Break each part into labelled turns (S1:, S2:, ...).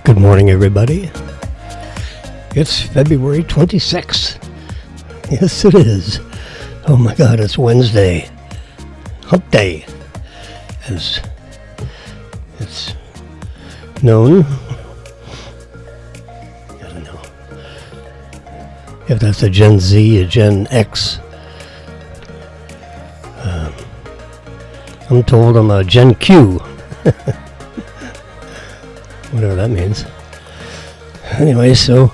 S1: Good morning, everybody. It's February 26th. Yes, it is. Oh my God, it's Wednesday. Hump Day, as it's known. I don't know if that's a Gen Z, a Gen X. I'm told I'm a Gen Q. Whatever that means. Anyway, so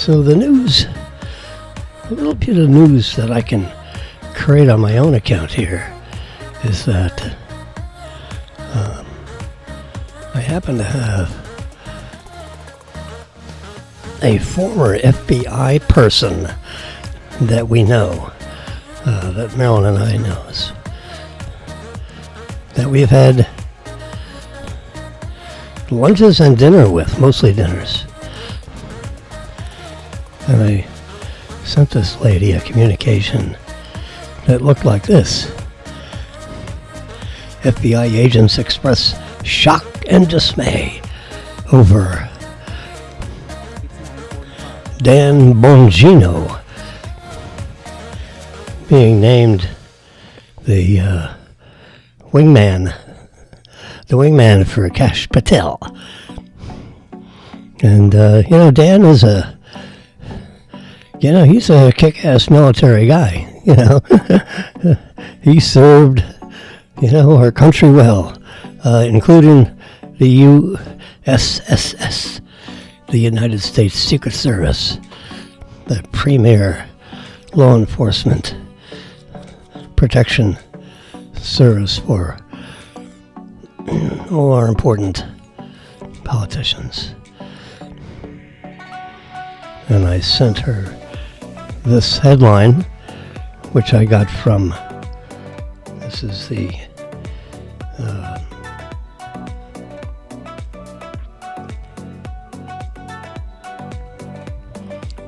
S1: the news, a little bit of news that I can create on my own account here is that I happen to have a former FBI person that we know, that Marilyn and I knows, that we've had lunches and dinner with, mostly dinners. And I sent this lady a communication that looked like this. FBI agents express shock and dismay over Dan Bongino being named the wingman for Kash Patel. And, Dan is he's a kick-ass military guy, He served, our country well, including the USSS, the United States Secret Service, the premier law enforcement protection service for all our important politicians. And I sent her this headline, which I got from, this is the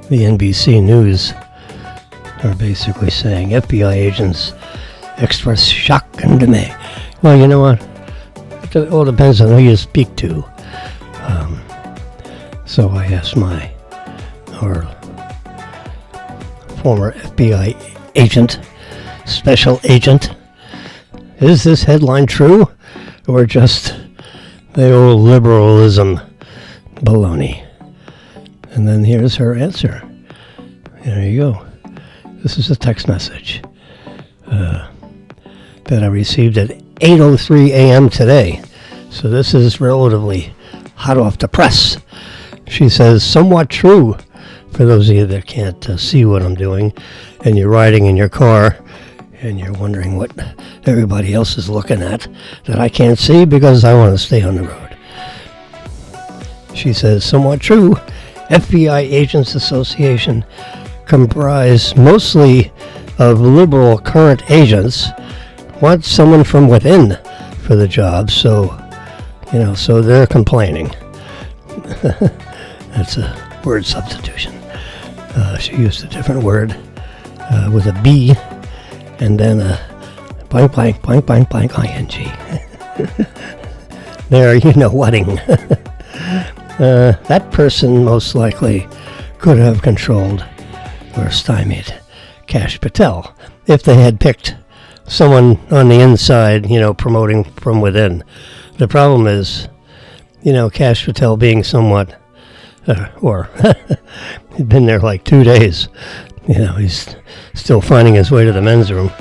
S1: NBC News are basically saying FBI agents express shock and dismay. Well, you know what? It all depends on who you speak to. So I asked our former FBI agent, special agent, is this headline true or just the old liberalism baloney? And then here's her answer. There you go. This is a text message that I received at 8:03 a.m. today. So this is relatively hot off the press. She says, somewhat true, for those of you that can't see what I'm doing, and you're riding in your car, and you're wondering what everybody else is looking at that I can't see because I want to stay on the road. She says, somewhat true, FBI Agents Association comprised mostly of liberal current agents, want someone from within for the job, so they're complaining. That's a word substitution. She used a different word with a B and then a blank, blank, blank, blank, blank, ing. There, whatting. That person most likely could have controlled or stymied Kash Patel if they had picked someone on the inside, promoting from within. The problem is, Kash Patel being somewhat, he'd been there like 2 days. He's still finding his way to the men's room.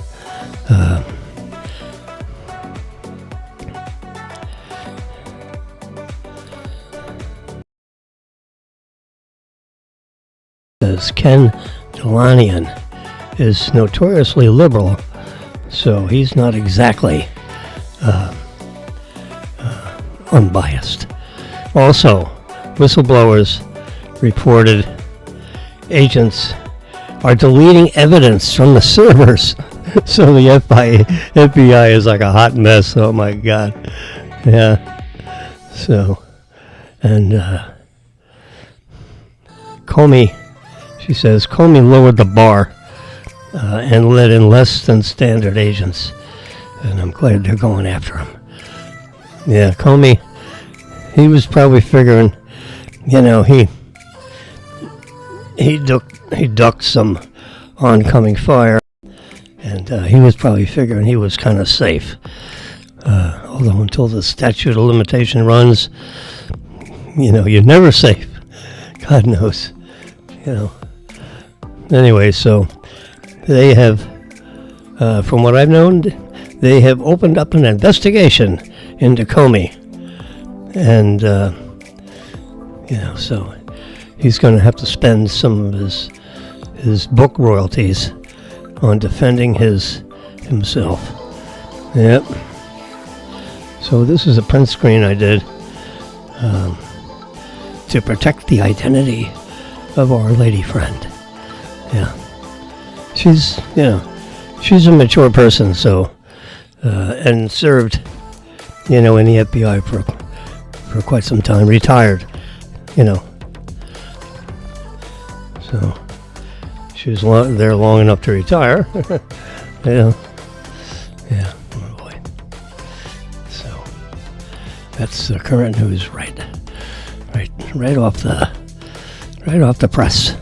S1: As Ken Delanian is notoriously liberal, so he's not exactly unbiased. Also, whistleblowers reported agents are deleting evidence from the servers. So the FBI is like a hot mess. Oh my God. Yeah. So, and Comey, she says, Comey lowered the bar and let in less than standard agents. And I'm glad they're going after him. Yeah, Comey he was probably figuring, he ducked some oncoming fire, and he was probably figuring he was kind of safe. Although until the statute of limitation runs, you're never safe. God knows, Anyway, so they have, from what I've known, they have opened up an investigation into Comey. And, so he's going to have to spend some of his book royalties on defending himself. Yep. So this is a print screen I did to protect the identity of our lady friend. Yeah. She's a mature person, so, and served, in the FBI for quite some time, retired, So she was there long enough to retire, Yeah, oh boy. So that's the current news, right off the press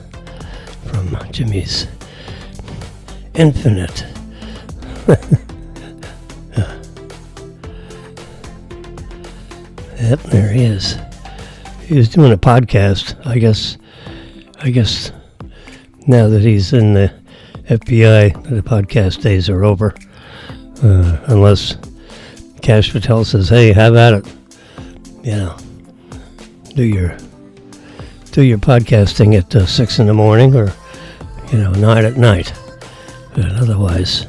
S1: from Jimmy's Infinite. Yep, there he is. He was doing a podcast. I guess now that he's in the FBI, the podcast days are over. Unless Cash Patel says, "Hey, have at it. Do your podcasting at 6 in the morning or 9 at night." But otherwise,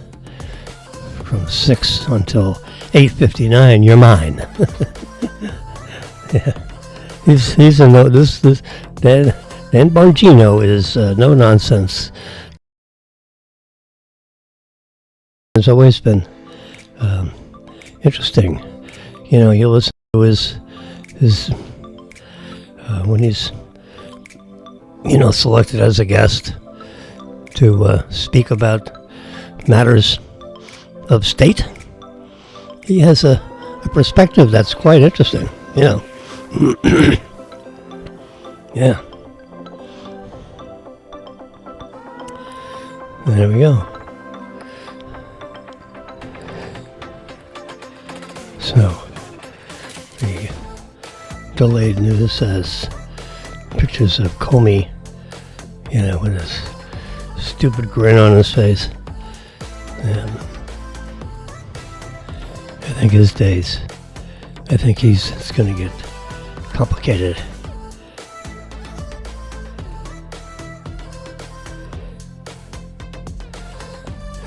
S1: from 6 until 8:59, you're mine. Yeah, he's a no. This Dan Bongino is no nonsense. It's always been interesting. You listen to his when he's selected as a guest to speak about matters of state. He has a perspective that's quite interesting. Yeah. There we go. So, the delayed news says pictures of Comey, with his stupid grin on his face. And I think it's going to get complicated.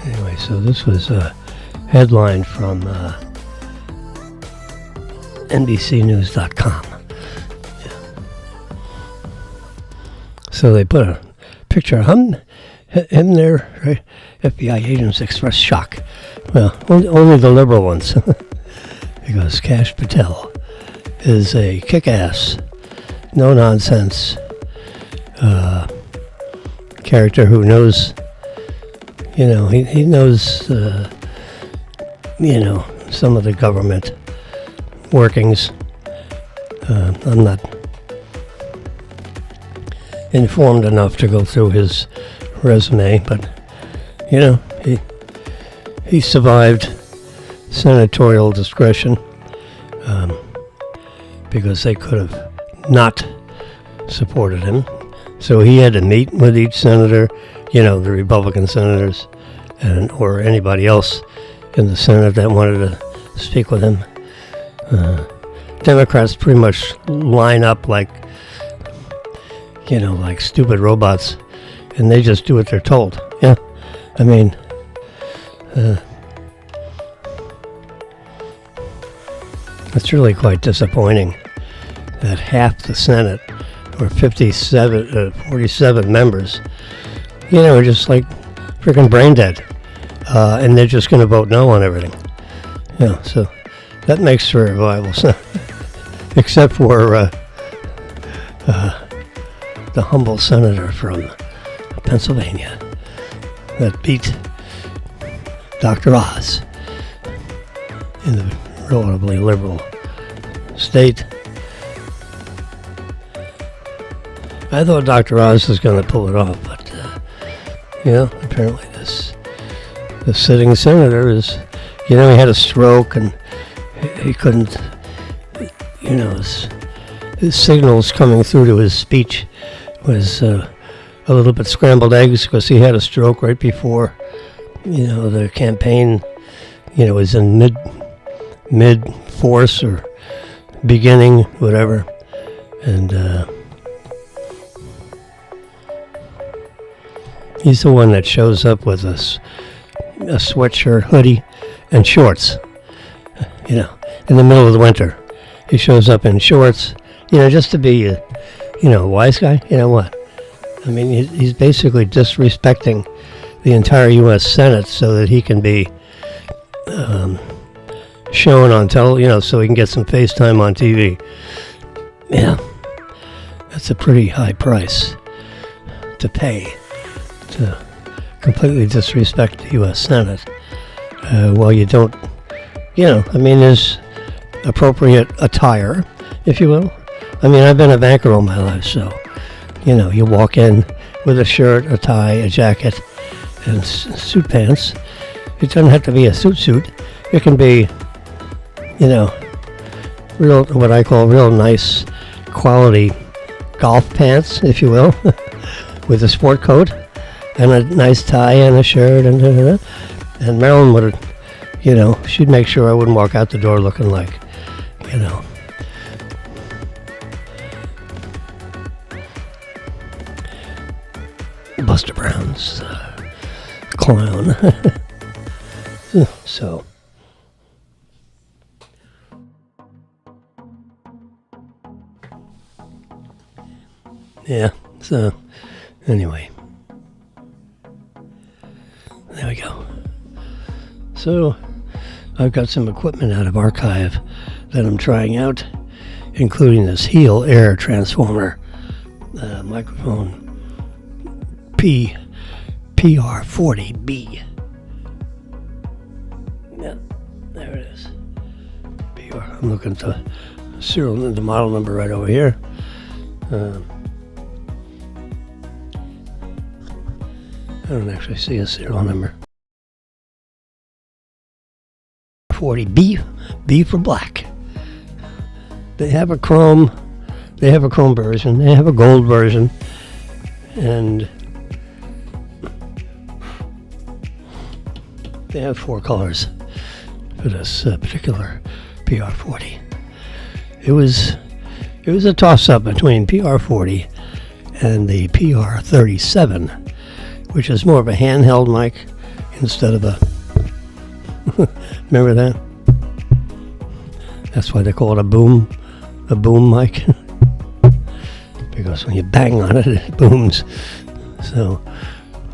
S1: Anyway, so this was a headline from NBCnews.com. Yeah. So they put a picture of him there, right? FBI agents express shock. Well, only the liberal ones. Because Cash Patel is a kick-ass, no-nonsense character who knows, he knows, some of the government workings. I'm not informed enough to go through his resume, but, he survived senatorial discretion because they could have not supported him. So he had to meet with each senator, the Republican senators, or anybody else in the Senate that wanted to speak with him. Democrats pretty much line up like stupid robots, and they just do what they're told. Yeah, I mean, it's really quite disappointing that half the Senate, or 47 members, are just like freaking brain dead, and they're just going to vote no on everything. So that makes for a viable Senate, except for the humble senator from Pennsylvania that beat Dr. Oz in the relatively liberal state. I thought Dr. Oz was going to pull it off, but apparently this sitting senator is, he had a stroke and he couldn't, his signals coming through to his speech was a little bit scrambled eggs because he had a stroke right before, the campaign, was in mid force or beginning, whatever, and he's the one that shows up with a sweatshirt, hoodie, and shorts, in the middle of the winter. He shows up in shorts, just to be a wise guy. You know what? I mean, he's basically disrespecting the entire U.S. Senate so that he can be shown on so he can get some FaceTime on TV. Yeah, that's a pretty high price to pay to completely disrespect the U.S. Senate. Well, you don't, there's appropriate attire, if you will. I mean, I've been a banker all my life, so, you walk in with a shirt, a tie, a jacket, and suit pants. It doesn't have to be a suit. It can be, real, what I call real nice quality golf pants, if you will, with a sport coat and a nice tie and a shirt and Marilyn would, she'd make sure I wouldn't walk out the door looking like, Buster Brown's clown. So. Yeah, so anyway. There we go. So, I've got some equipment out of archive that I'm trying out, including this Heel Air Transformer microphone PR40B. Yeah, there it is. I'm looking at the the model number right over here. I don't actually see a serial number. 40B, B for black. They have a chrome version, they have a gold version, and they have 4 colors for this particular PR40. It was a toss-up between PR40 and the PR37, which is more of a handheld mic instead of a remember that? That's why they call it a boom mic. Because when you bang on it, it booms. So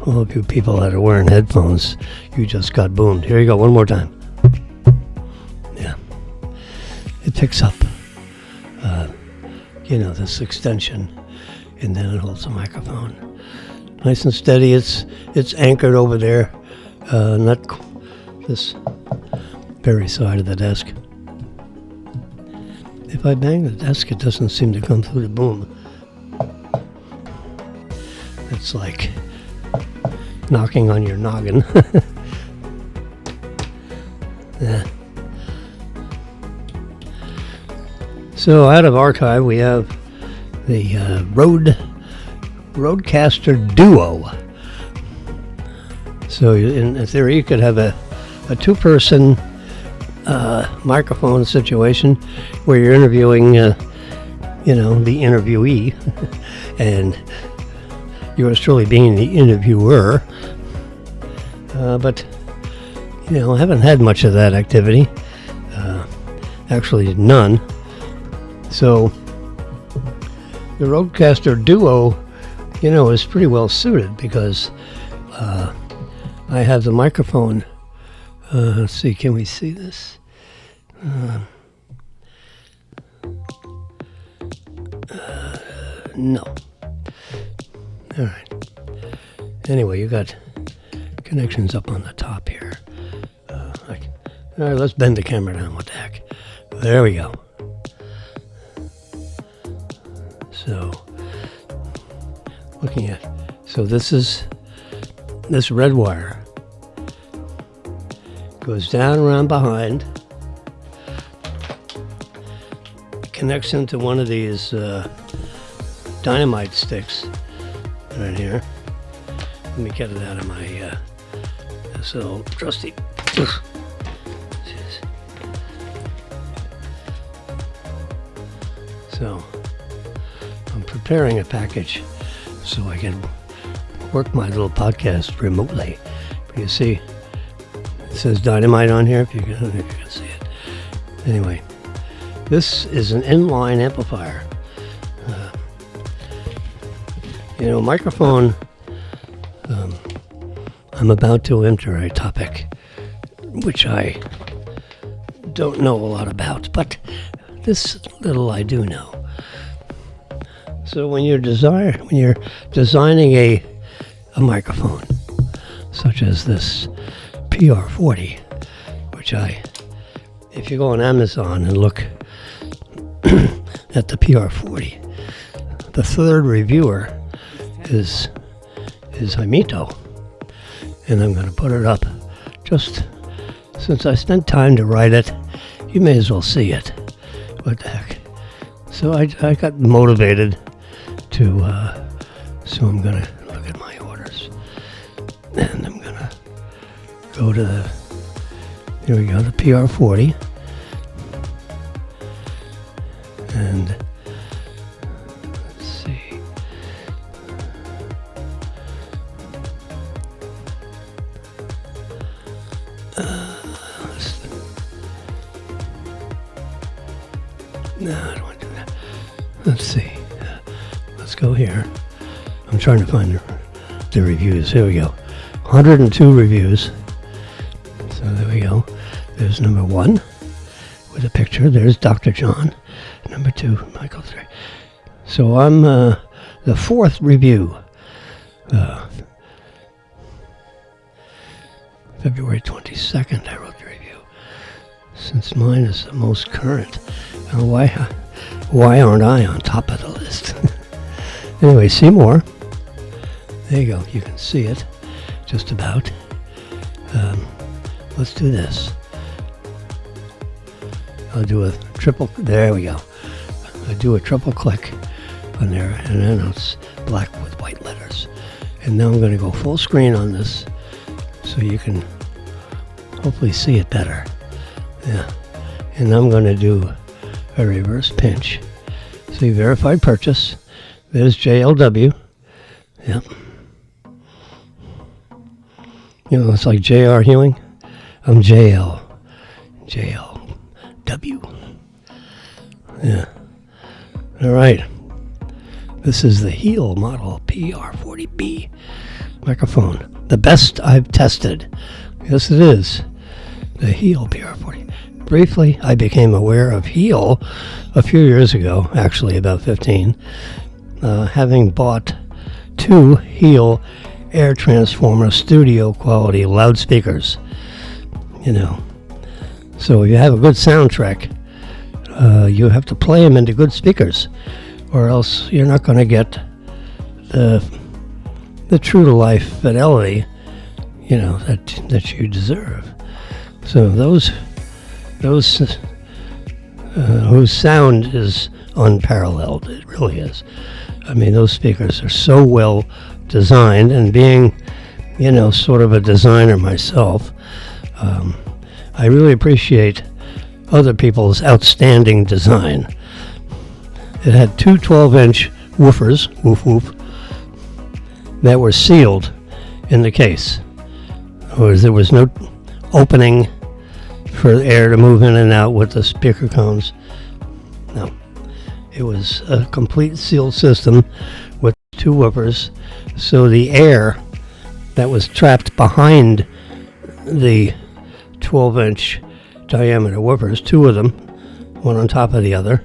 S1: all of you people that are wearing headphones, you just got boomed. Here you go, one more time. Yeah. It picks up this extension, and then it holds the microphone. Nice and steady. It's anchored over there, not this very side of the desk. If I bang the desk, it doesn't seem to come through the boom. It's like knocking on your noggin. Yeah. So out of archive, we have the Rodecaster Duo. So in theory, you could have a 2-person microphone situation where you're interviewing, the interviewee, and yours truly being the interviewer. But I haven't had much of that activity. Actually, none. So the Rodecaster Duo, is pretty well suited because I have the microphone. Let's see, can we see this? No. All right. Anyway, you got connections up on the top here. All right, let's bend the camera down. What the heck? There we go. So, looking at. So this red wire goes down around behind, connects into one of these dynamite sticks right here. Let me get it out of my this little trusty. So I'm preparing a package so I can work my little podcast remotely. But you see, it says dynamite on here if you can see it. Anyway, this is an inline amplifier. Microphone. I'm about to enter a topic which I don't know a lot about, but this little I do know. So when you're designing a microphone, such as this PR40, which if you go on Amazon and look at the PR40, the third reviewer is Himito, and I'm going to put it up. Just since I spent time to write it, you may as well see it. What the heck? So I got motivated to, so I'm going to look at my orders. And I'm going to go to here we go, the PR40. And let's see. No, I don't want to do that. Let's see. Let's go here. I'm trying to find the reviews. Here we go. 102 reviews. So there we go. There's number 1 with a picture. There's Dr. John. Number 2, Michael 3. So I'm the 4th review. February 22nd, I wrote the review. Since mine is the most current. Why aren't I on top of the list? Anyway, see more. There you go. You can see it just about. Let's do this. I'll do a triple. There we go. I do a triple click on there, and then it's black with white letters. And now I'm going to go full screen on this, so you can hopefully see it better. Yeah. And I'm going to do a reverse pinch. See, verified purchase. There's JLW. Yep. It's like J.R. Hewing. I'm JLW. Yeah. All right. This is the Heel model PR40B microphone. The best I've tested. Yes, it is. The Heel PR40. Briefly, I became aware of Heel a few years ago, actually about 15, having bought 2 Heel Air Transformer studio quality loudspeakers. So if you have a good soundtrack, you have to play them into good speakers, or else you're not going to get the true to life fidelity, that you deserve. So those whose sound is unparalleled. It really is. I mean, those speakers are so well designed, and being, sort of a designer myself, I really appreciate other people's outstanding design. It had 2 12-inch woofers, woof woof, that were sealed in the case. There was no opening for air to move in and out with the speaker cones. No. It was a complete sealed system with 2 woofers, so the air that was trapped behind the 12-inch diameter woofers, 2 of them, one on top of the other,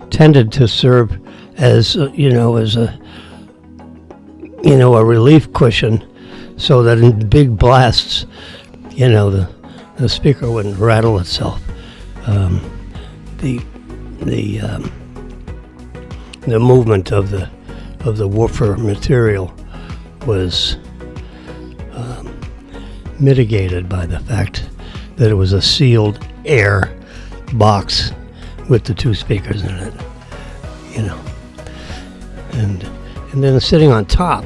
S1: tended to serve as a relief cushion, so that in big blasts, the speaker wouldn't rattle itself. The movement of the of the woofer material was mitigated by the fact that it was a sealed air box with the two speakers in it, you know. And then sitting on top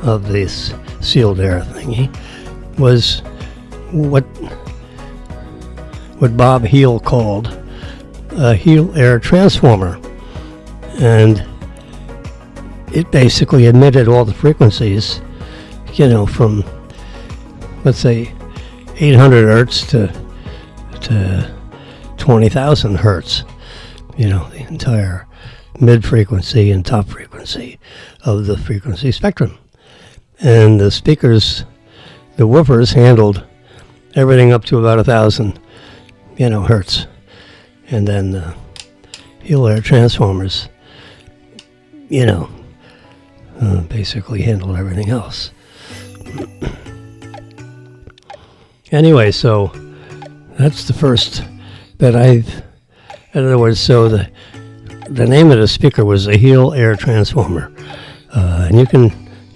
S1: of this sealed air thingy was what Bob Heel called a heel air transformer. And it basically emitted all the frequencies, you know, from, let's say, 800 hertz to 20,000 hertz, you know, the entire mid-frequency and top frequency of the frequency spectrum. And the speakers, the woofers, handled everything up to about 1,000, you know, hertz. And then the heel air transformers, you know, basically handled everything else. Anyway, so that's the first that in other words, so the name of the speaker was a heel air transformer. And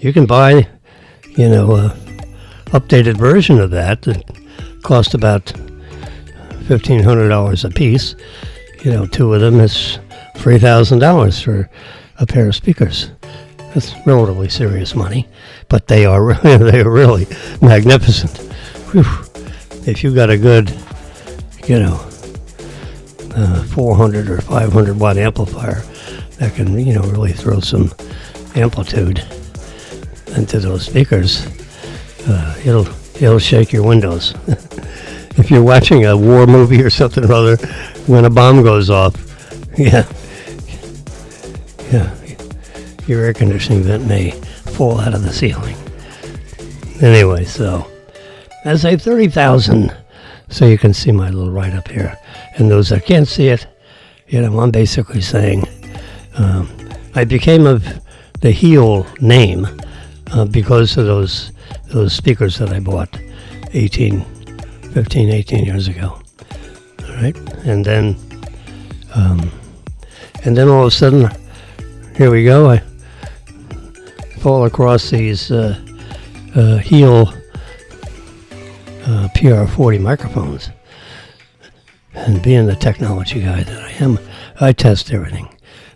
S1: you can buy, you know, a updated version of that cost about $1,500 a piece. You know, two of them is $3,000 for a pair of speakers. That's relatively serious money, but they are really magnificent. Whew. If you got a good, you know, 400 or 500 watt amplifier that can, you know, really throw some amplitude into those speakers, it'll shake your windows. If you're watching a war movie or something or other, when a bomb goes off, yeah, your air conditioning vent may fall out of the ceiling. Anyway, so I say 30,000, so you can see my little write-up here. And those that can't see it, you know, I'm basically saying I became of the heel name because of those speakers that I bought 15, 18 years ago. All right, and then all of a sudden, here we go. I fall across these heel PR40 microphones. And being the technology guy that I am, I test everything.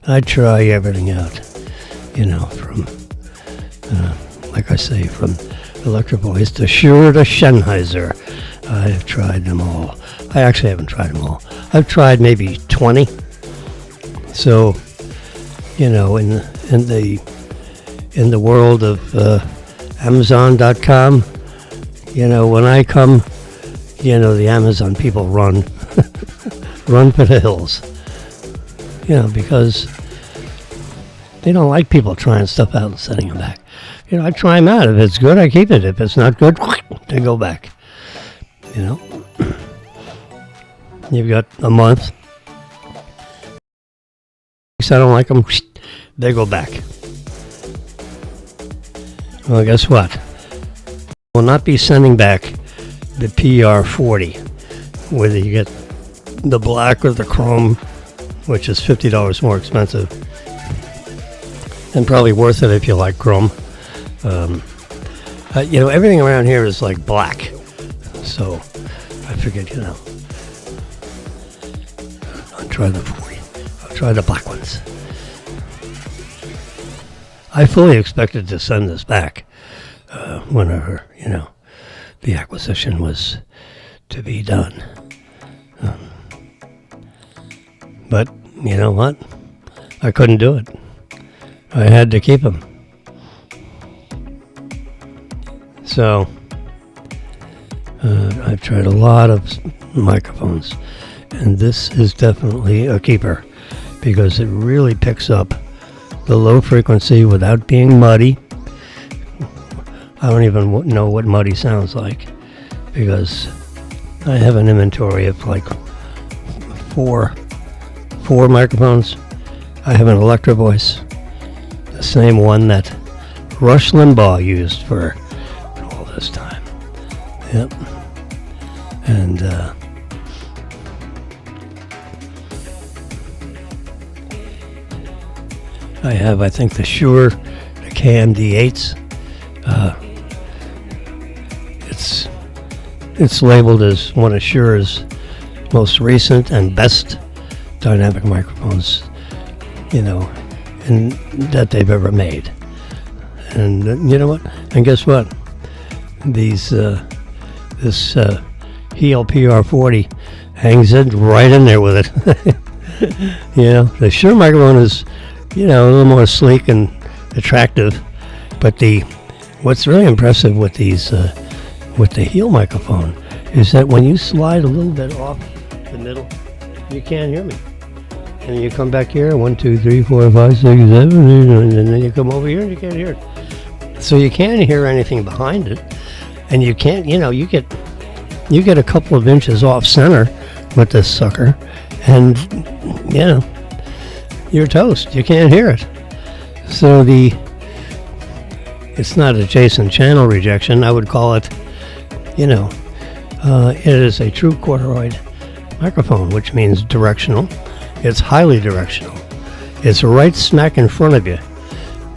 S1: I try everything out. You know, from, like I say, from Electro Voice to Shure to Sennheiser. I've tried them all. I actually haven't tried them all. I've tried maybe 20. So, you know, in the world of Amazon.com, you know, when I come, you know, the Amazon people run for the hills, you know, because they don't like people trying stuff out and sending them back. You know, I try them out. If it's good, I keep it. If it's not good, they go back. You know, you've got a month. If I don't like them, they go back. Well, guess what? We'll not be sending back the PR40, whether you get the black or the chrome, which is $50 more expensive, and probably worth it if you like chrome. You know, everything around here is like black, so I figured, you know, I'll try the 40. I'll try the black ones. I fully expected to send this back whenever, you know, the acquisition was to be done. But you know what? I couldn't do it. I had to keep them. So I've tried a lot of microphones, and this is definitely a keeper because it really picks up the low frequency without being muddy. I don't even know what muddy sounds like because I have an inventory of like four microphones. I have an Electro Voice, the same one that Rush Limbaugh used for all this time. Yep. And I have, I think, the Shure, the KMD8s. It's labeled as one of Shure's most recent and best dynamic microphones, and that they've ever made. And you know what? And guess what? This Heel PR40 hangs in right in there with it. The Shure microphone is, a little more sleek and attractive, but what's really impressive with these, with the Heel microphone, is that when you slide a little bit off the middle, you can't hear me. And you come back here, 1, 2, 3, 4, 5, 6, 7, 8, and then you come over here and you can't hear it. So you can't hear anything behind it, and you can't, you get a couple of inches off center with this sucker, and you're toast. You can't hear it. So it's not adjacent channel rejection. I would call it, it is a true quarteroid microphone, which means directional. It's highly directional. It's right smack in front of you.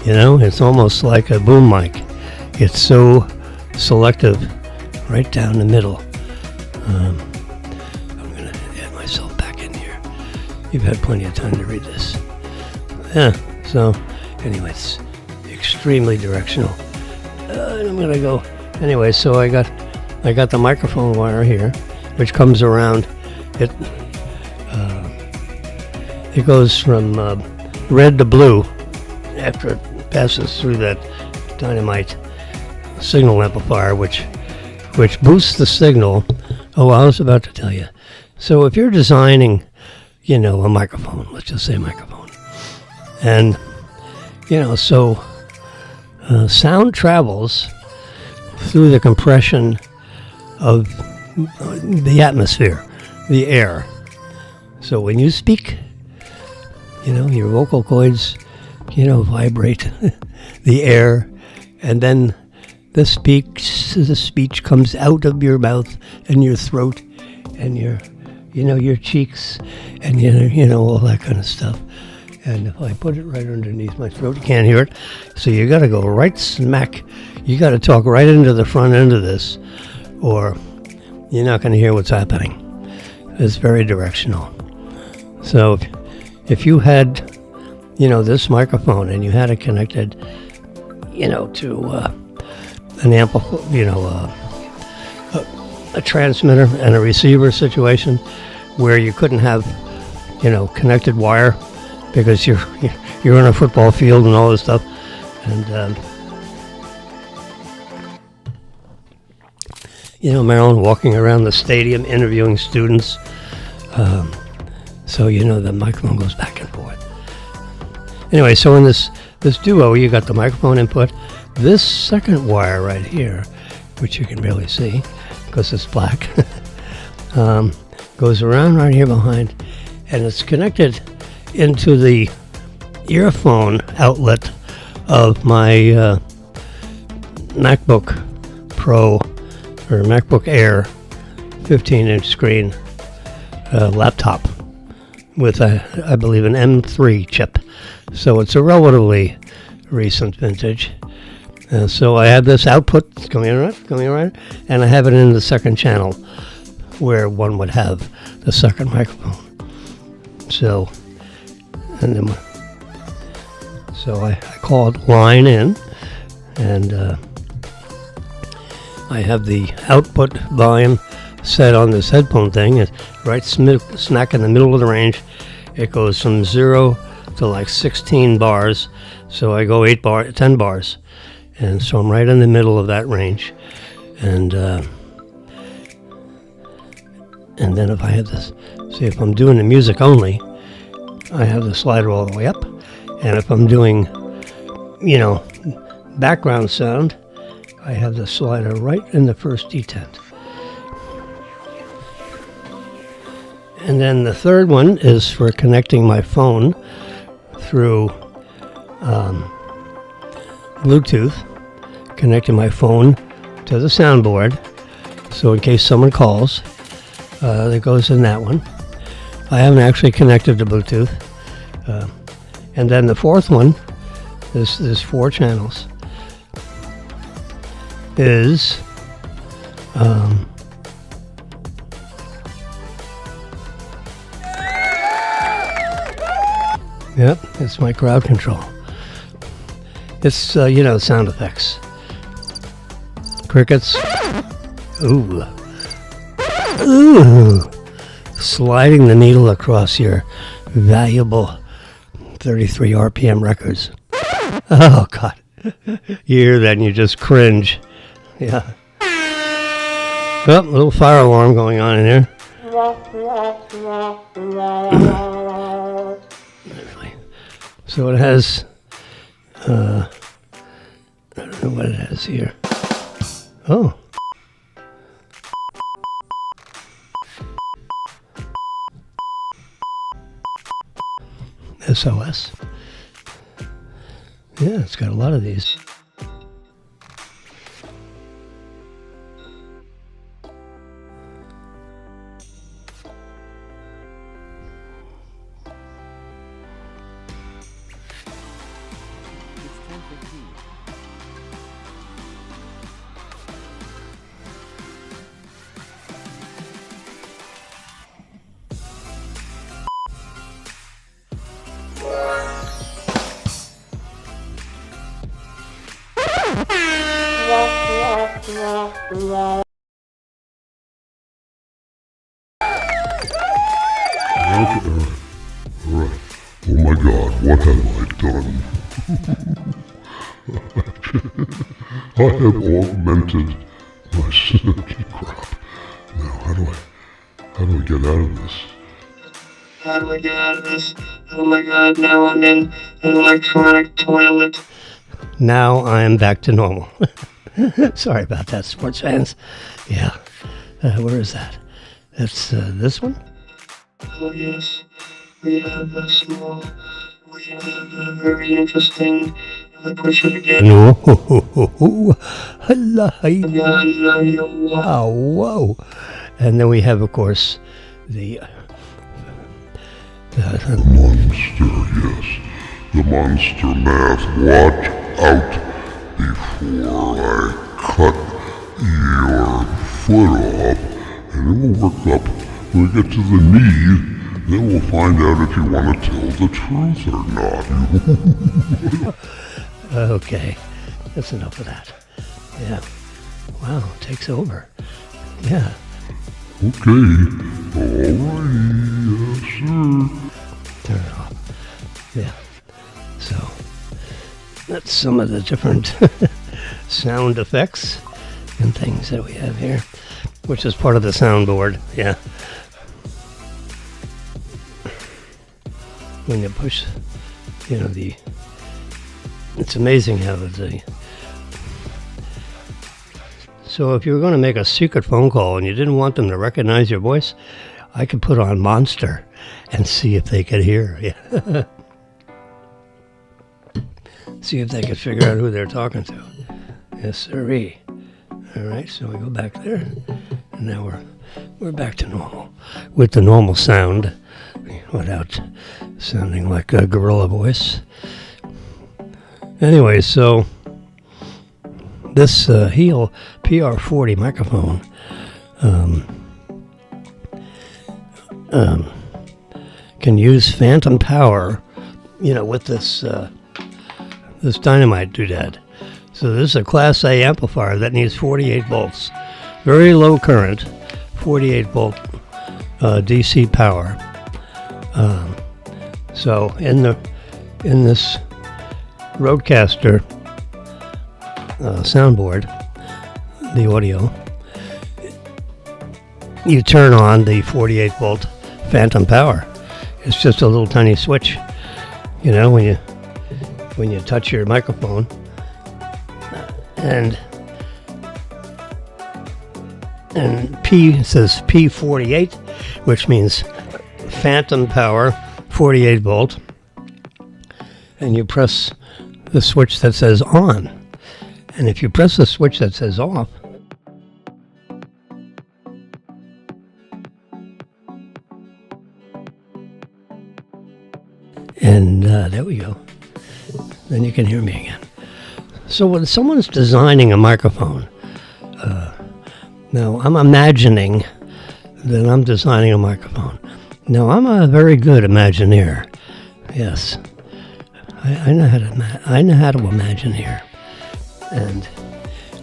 S1: It's almost like a boom mic. It's so selective, right down the middle. I'm going to add myself back in here. You've had plenty of time to read this. So anyway, it's extremely directional. And I'm going to go. Anyway, so I got the microphone wire here, which comes around. It goes from red to blue after it passes through that dynamite signal amplifier, which boosts the signal. Oh, I was about to tell you. So if you're designing, a microphone, let's just say a microphone, and sound travels through the compression of the atmosphere, the air. So when you speak, your vocal cords, vibrate the air, and then the speech comes out of your mouth and your throat and your cheeks and all that kind of stuff. And if I put it right underneath my throat, you can't hear it. So you got to go right smack. You got to talk right into the front end of this, or you're not going to hear what's happening. It's very directional. So if you had, this microphone and you had it connected, to an amplifier, a transmitter and a receiver situation where you couldn't have, connected wire because you're in a football field and all this stuff, and Marilyn walking around the stadium interviewing students. So the microphone goes back and forth. Anyway, so in this duo, you got the microphone input. This second wire right here, which you can barely see because it's black, goes around right here behind, and it's connected into the earphone outlet of my MacBook Pro or MacBook Air 15-inch screen laptop with I believe an M3 chip. So it's a relatively recent vintage. So I have this output coming right, and I have it in the second channel where one would have the second microphone. So, and then, I called line in, and I have the output volume set on this headphone thing. It's right smack in the middle of the range. It goes from 0 to like 16 bars. So I go 10 bars. And so I'm right in the middle of that range. And then if I have this, see, if I'm doing the music only, I have the slider all the way up. And if I'm doing, background sound, I have the slider right in the first detent. And then the third one is for connecting my phone through Bluetooth, connecting my phone to the soundboard. So in case someone calls, that goes in that one. I haven't actually connected to Bluetooth. And then the fourth one, there's 4 channels, is yep, it's my crowd control. It's sound effects. Crickets. Ooh. Sliding the needle across your valuable 33 RPM records. Oh, God. You hear that and you just cringe. Yeah. Oh, a little fire alarm going on in here. So it has, I don't know what it has here. Oh. SOS. Yeah, it's got a lot of these.
S2: Alright. Oh my God, what have I done? I have augmented my crap. Now, how do I get out of this?
S3: How do I get out of this? Oh my God, now I'm in an electronic toilet.
S1: Now I'm back to normal. Sorry about that, sports fans. Yeah. Where is that? That's this one?
S3: Oh yes, we have a small, we have a very interesting, I push it again.
S1: No.
S3: Wow.
S1: Whoa. And then we have, of course, the
S2: Monster, yes. The monster math. Watch out before I cut your foot off. And it will work up. When we get to the knee, then we'll find out if you want to tell the truth or not.
S1: okay. That's enough of that. Yeah. Wow, takes over. Yeah.
S2: Okay. Alrighty. Yes, sir.
S1: Turn it off. Yeah. So that's some of the different sound effects and things that we have here, which is part of the soundboard. Yeah. When you push, it's amazing how so if you were going to make a secret phone call and you didn't want them to recognize your voice, I could put on Monster and see if they could hear. Yeah. See if they could figure out who they're talking to. Yes, sirree. All right, so we go back there, and now we're back to normal with the normal sound, without sounding like a gorilla voice. Anyway, so this Heel PR40 microphone can use phantom power, with this dynamite doodad. So this is a Class A amplifier that needs 48 volts, very low current, 48 volt DC power. So in this Rodecaster soundboard, the audio, you turn on the 48 volt phantom power. It's just a little tiny switch, when you touch your microphone, and P says P48, which means phantom power 48 volt, and you press the switch that says on, and if you press the switch that says off, and There we go. Then you can hear me again. So when someone's designing a microphone, now I'm imagining that I'm designing a microphone. Now I'm a very good Imagineer. Yes, I know how to imagine here. And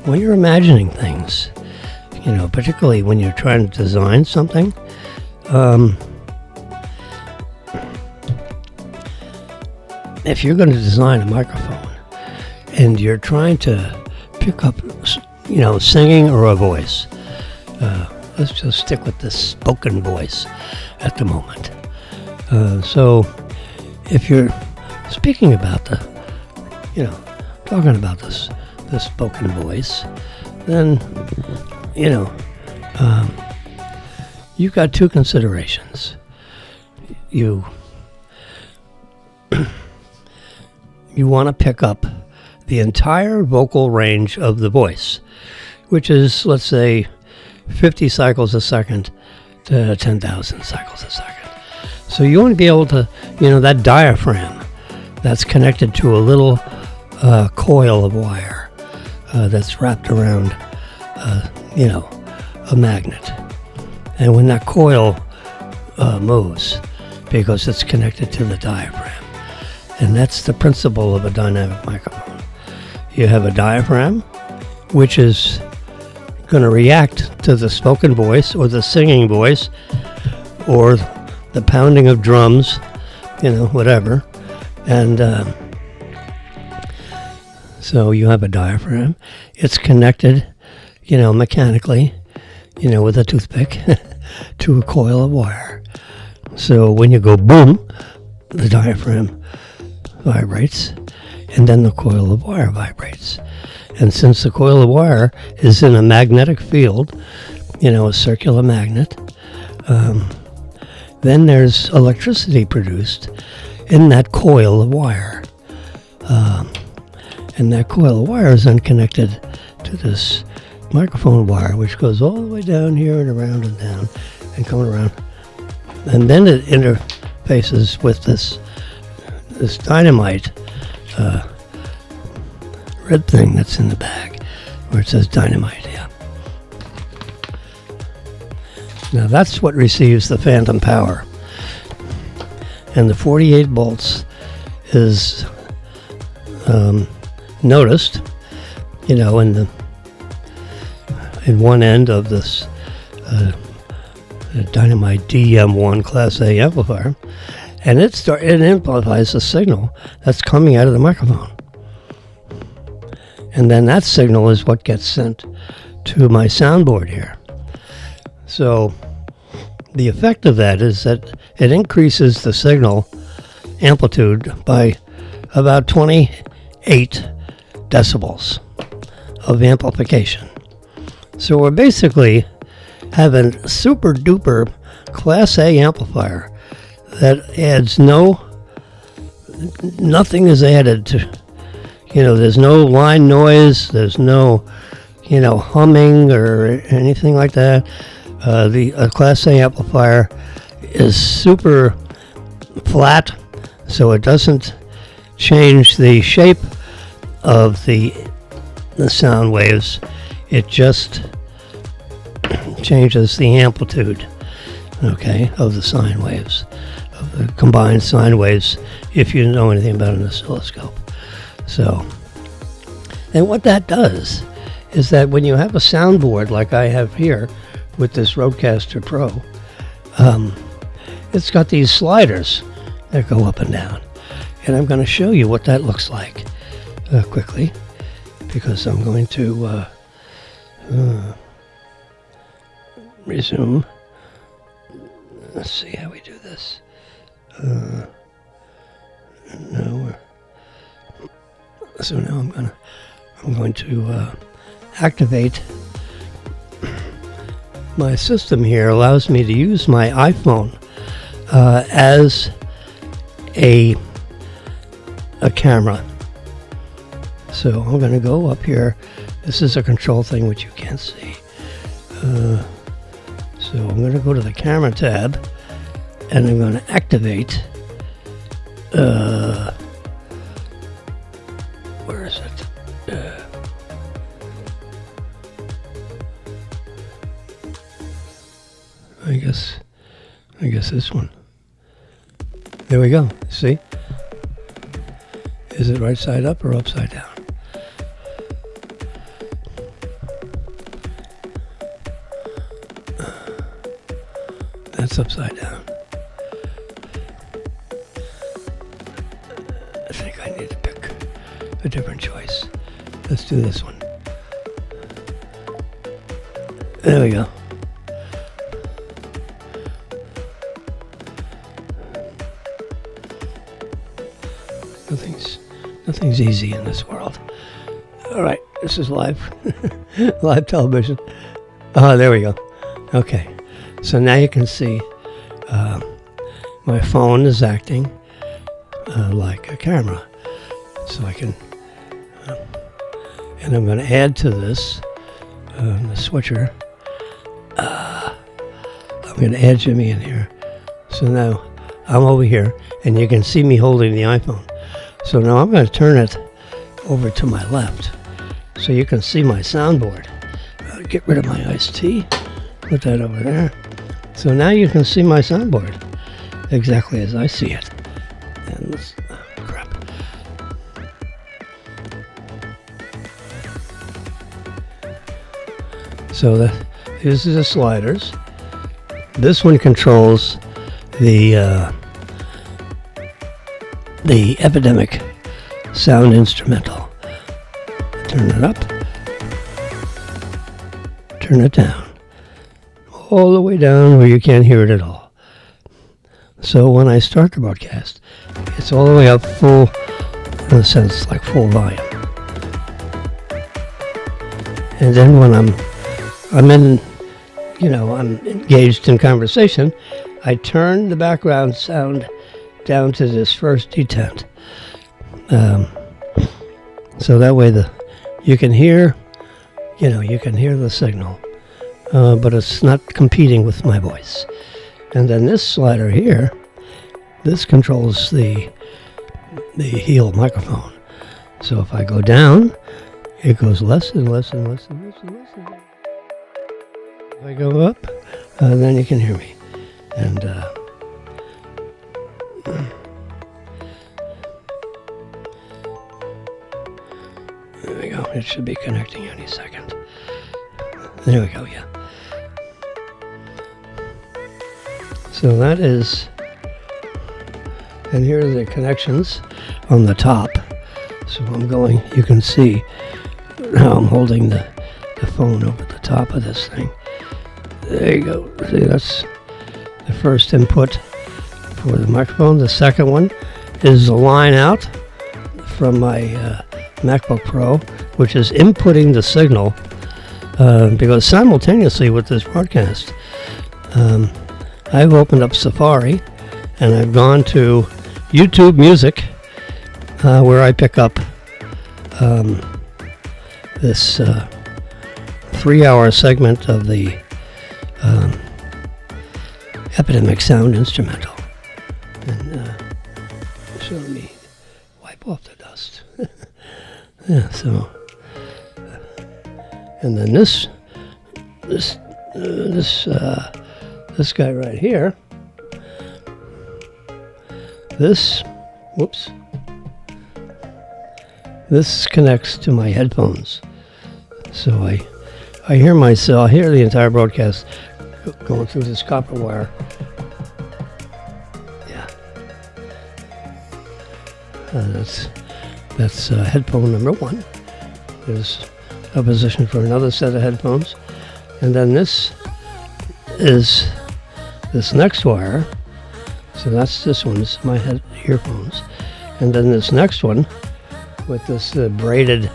S1: when you're imagining things, particularly when you're trying to design something, if you're going to design a microphone and you're trying to pick up, singing or a voice, let's just stick with this spoken voice at the moment. So if you're speaking about talking about this spoken voice, then, you've got two considerations. You want to pick up the entire vocal range of the voice, which is, let's say, 50 cycles a second to 10,000 cycles a second. So you want to be able to, that diaphragm that's connected to a little coil of wire that's wrapped around, a magnet. And when that coil moves, because it's connected to the diaphragm, and that's the principle of a dynamic microphone. You have a diaphragm, which is going to react to the spoken voice or the singing voice or the pounding of drums, whatever. And so you have a diaphragm. It's connected, mechanically, with a toothpick to a coil of wire. So when you go boom, the diaphragm vibrates, and then the coil of wire vibrates. And since the coil of wire is in a magnetic field, a circular magnet, then there's electricity produced in that coil of wire. And that coil of wire is then connected to this microphone wire, which goes all the way down here and around and down and coming around. And then it interfaces with this dynamite red thing that's in the bag where it says dynamite. Yeah. Now that's what receives the phantom power, and the 48 volts is noticed, in one end of this dynamite DM1 Class A amplifier, and it amplifies the signal that's coming out of the microphone. And then that signal is what gets sent to my soundboard here. So the effect of that is that it increases the signal amplitude by about 28 decibels of amplification. So we're basically having a super duper Class A amplifier that adds nothing is added to, there's no line noise, there's no, humming or anything like that. The Class A amplifier is super flat, so it doesn't change the shape of the sound waves. It just changes the amplitude, of the sine waves, of the combined sine waves, if you know anything about an oscilloscope. So, and what that does is that when you have a soundboard like I have here with this Rodecaster Pro, it's got these sliders that go up and down. And I'm going to show you what that looks like quickly, because I'm going to resume. Let's see how we do this. So now I'm going to activate my system here. Allows me to use my iPhone as a camera. So I'm going to go up here. This is a control thing which you can't see. So I'm going to go to the camera tab, and I'm going to activate Where is it? I guess this one. There we go. See? Is it right side up or upside down? That's upside down. I think I need to pick a different choice. Let's do this one. There we go. Nothing's easy in this world. All right, this is live, live television. Oh, there we go. Okay, so now you can see my phone is acting like a camera. So I can, and I'm going to add to this the switcher. I'm going to add Jimmy in here. So now I'm over here, and you can see me holding the iPhone. So now I'm going to turn it over to my left so you can see my soundboard. Get rid of my iced tea, put that over there. So now you can see my soundboard exactly as I see it. And this, crap. So these are the sliders. This one controls the Epidemic sound instrumental. Turn it up. Turn it down. All the way down where you can't hear it at all. So when I start the broadcast, it's all the way up full, in a sense, like full volume. And then when I'm engaged in conversation, I turn the background sound down to this first detent. So that way you can hear the signal, but it's not competing with my voice. And then this slider here, this controls the heel microphone. So if I go down, it goes less and less and less and less and less. If I go up, then you can hear me. And there we go. It should be connecting any second. There we go, yeah. So that is, and here are the connections on the top. So you can see how I'm holding the phone over the top of this thing. There you go. See, that's the first input for the microphone. The second one is the line out from my MacBook Pro, which is inputting the signal because simultaneously with this broadcast, I've opened up Safari and I've gone to YouTube Music where I pick up this 3-hour segment of the Epidemic sound instrumental. And so let me wipe off the dust. Yeah, so and then this guy right here, this connects to my headphones. So I hear myself, I hear the entire broadcast going through this copper wire. Yeah. That's headphone number 1. There's a position for another set of headphones. And then this is this next wire. So that's this one. This is my earphones. And then this next one with this braided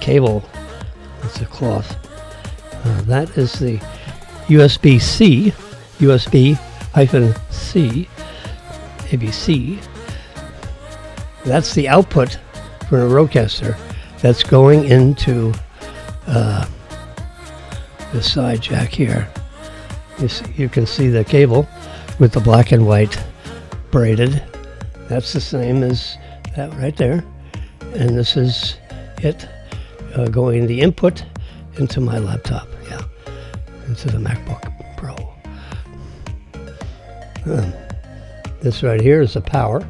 S1: cable. It's a cloth. That is the USB-C, USB-C, ABC. That's the output for a roadcaster that's going into this side jack here. You can see the cable with the black and white braided. That's the same as that right there. And this is it going the input into my laptop. Yeah, into the MacBook Pro. This right here is the power.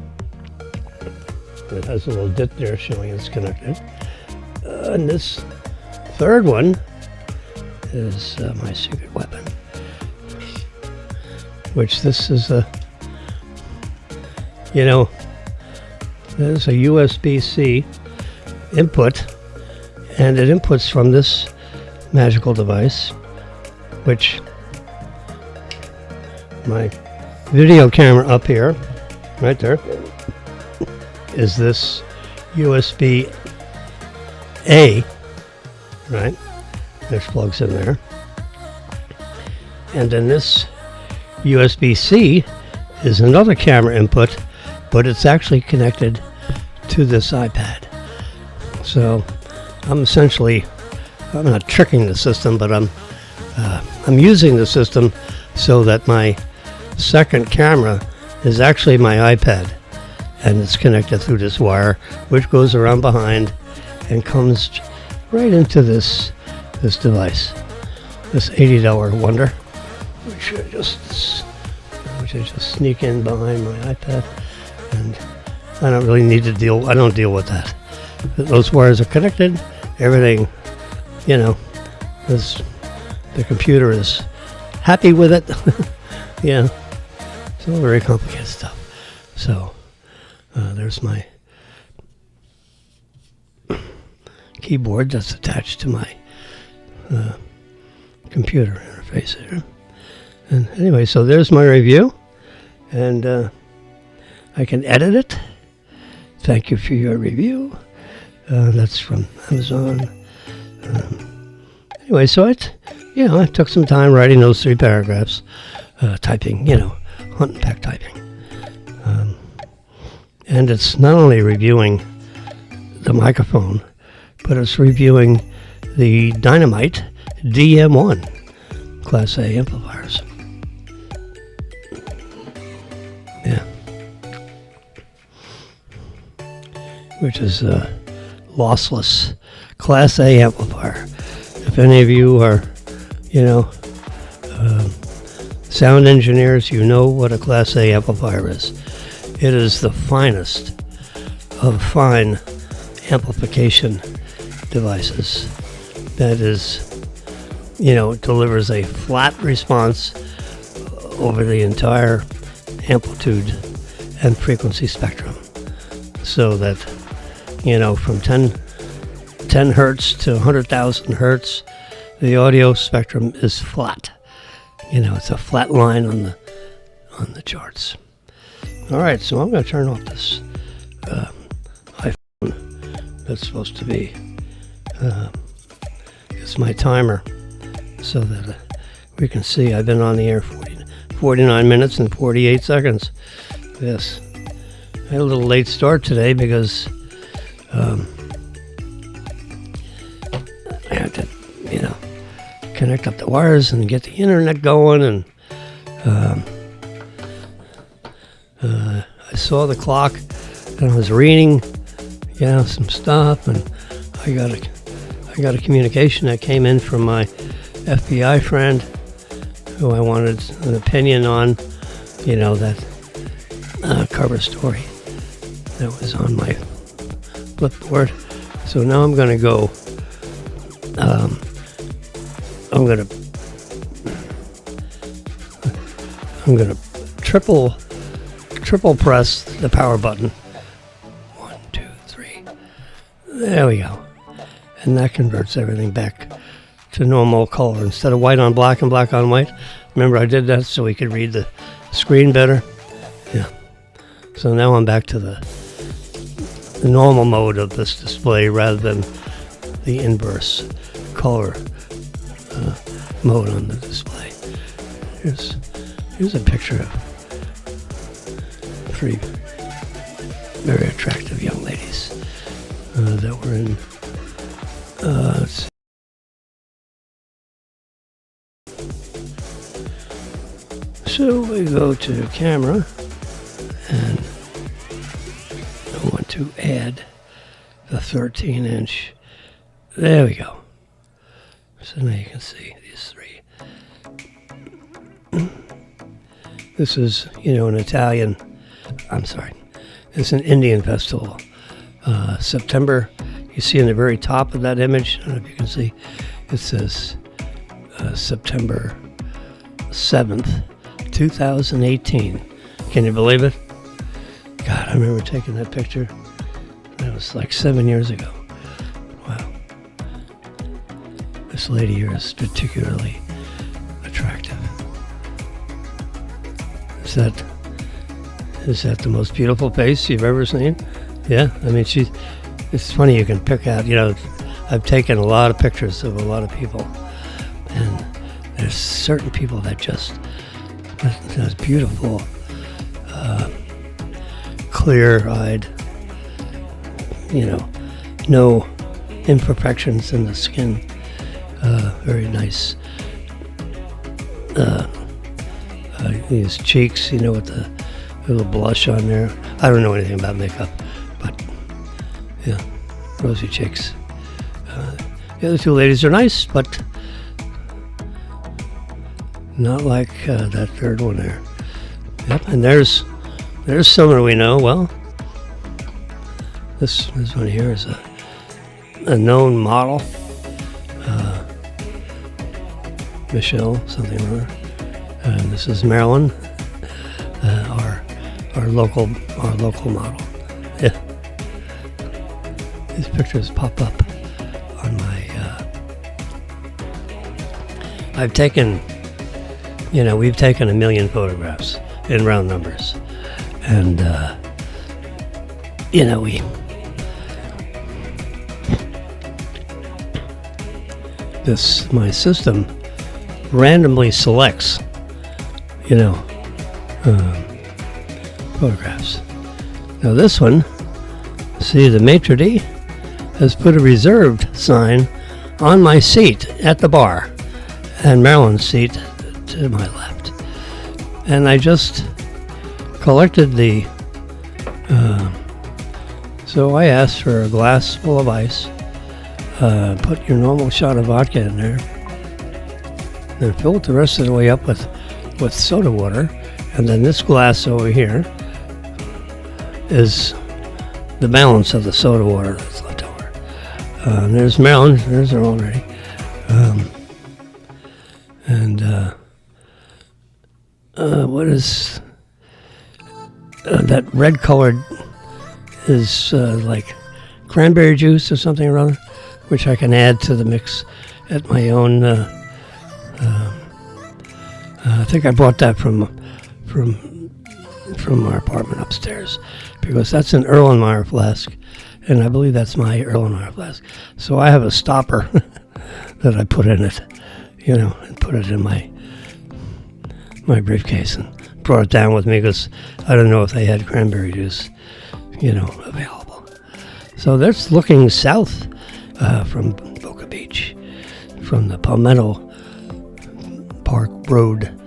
S1: It has a little dit there showing it's connected. And this third one is my secret weapon, which this is a, there's a USB-C input, and it inputs from this magical device, which my video camera up here, right there, is this USB-A, right? Which plugs in there. And then this USB-C is another camera input, but it's actually connected to this iPad. So I'm not tricking the system, but I'm using the system so that my second camera is actually my iPad, and it's connected through this wire, which goes around behind and comes right into this device, this $80 wonder, which I just sneak in behind my iPad, and I don't really need to I don't deal with that. Those wires are connected, everything, the computer is happy with it. Yeah, it's all very complicated stuff. So there's my keyboard that's attached to my computer interface here. And anyway, so there's my review, and I can edit it. Thank you for your review. That's from Amazon. Anyway, so I took some time writing those 3 paragraphs, typing, hunt and peck typing. And it's not only reviewing the microphone, but it's reviewing the Dynamite DM1 Class A amplifiers. Yeah. Which is a lossless Class A amplifier. If any of you are, sound engineers, you know what a Class A amplifier is. It is the finest of fine amplification devices. That is, delivers a flat response over the entire amplitude and frequency spectrum. So that, from 10 hertz to 100,000 hertz, the audio spectrum is flat. It's a flat line on the charts. All right, so I'm going to turn off this iPhone. That's supposed to be it's my timer, so that we can see I've been on the air 49 minutes and 48 seconds. Yes, I had a little late start today because I had to, connect up the wires and get the internet going, and I saw the clock and I was reading, some stuff, and I got a communication that came in from my FBI friend who I wanted an opinion on, that cover story that was on my flipboard. So now I'm going to go. I'm going to triple press the power button. 1, 2, 3. There we go. And that converts everything back to normal color instead of white on black and black on white. Remember, I did that so we could read the screen better. Yeah. So now I'm back to the normal mode of this display rather than the inverse color mode on the display. Here's a picture of 3 very attractive young ladies that were in. Let's see. So we go to camera, and to add the 13-inch. There we go. So now you can see these three. This is, an Italian, it's an Indian festival. September, you see in the very top of that image, I don't know if you can see, it says September 7th, 2018. Can you believe it? God, I remember taking that picture. That was like 7 years ago. Wow. This lady here is particularly attractive. Is that the most beautiful face you've ever seen? Yeah, I mean, it's funny, you can pick out, I've taken a lot of pictures of a lot of people, and there's certain people that just, that's beautiful, clear-eyed, no imperfections in the skin, very nice. These cheeks, with the little blush on there. I don't know anything about makeup, but yeah, rosy cheeks. The other two ladies are nice, but not like that third one there. Yep, and there's someone we know well. This one here is a known model, Michelle something or other. And this is Marilyn, our local model. Yeah, these pictures pop up on my. I've taken, we've taken 1 million photographs in round numbers, and my system randomly selects. Photographs. Now this one, see, the maitre d' has put a reserved sign on my seat at the bar, and Marilyn's seat to my left. And I just collected the. So I asked for a glass full of ice. Put your normal shot of vodka in there. Then fill it the rest of the way up with soda water, and then this glass over here is the balance of the soda water that's left over. And there's Marilyn, there's her already. What is that red colored is like cranberry juice or something or other, which I can add to the mix at my own. I think I bought that from our apartment upstairs, because that's an Erlenmeyer flask, and I believe that's my Erlenmeyer flask. So I have a stopper that I put in it, and put it in my briefcase and brought it down with me, because I don't know if they had cranberry juice, available. So that's looking south from Boca Beach, from the Palmetto Park Road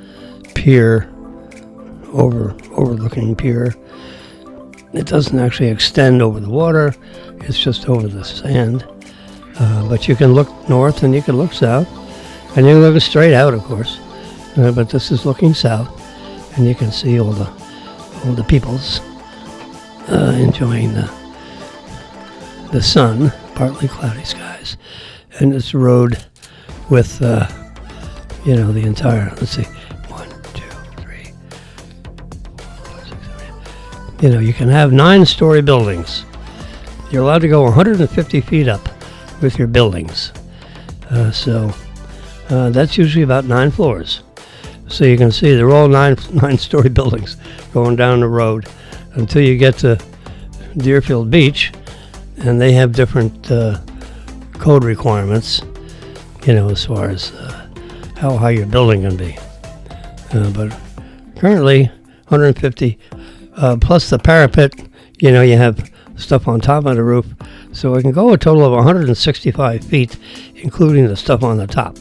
S1: pier, overlooking pier. It doesn't actually extend over the water, it's just over the sand. But you can look north and you can look south, and you can look straight out, of course. But this is looking south, and you can see all the peoples enjoying the sun, partly cloudy skies, and this road with the entire, let's see, 1, 2, 3, 4, 5, 6, 7, 8. You can have 9-story buildings. You're allowed to go 150 feet up with your buildings. So that's usually about 9 floors. So you can see they're all 9-story buildings going down the road until you get to Deerfield Beach, and they have different code requirements, as far as how high your building can be. But currently 150 plus the parapet. You have stuff on top of the roof, so it can go a total of 165 feet, including the stuff on the top.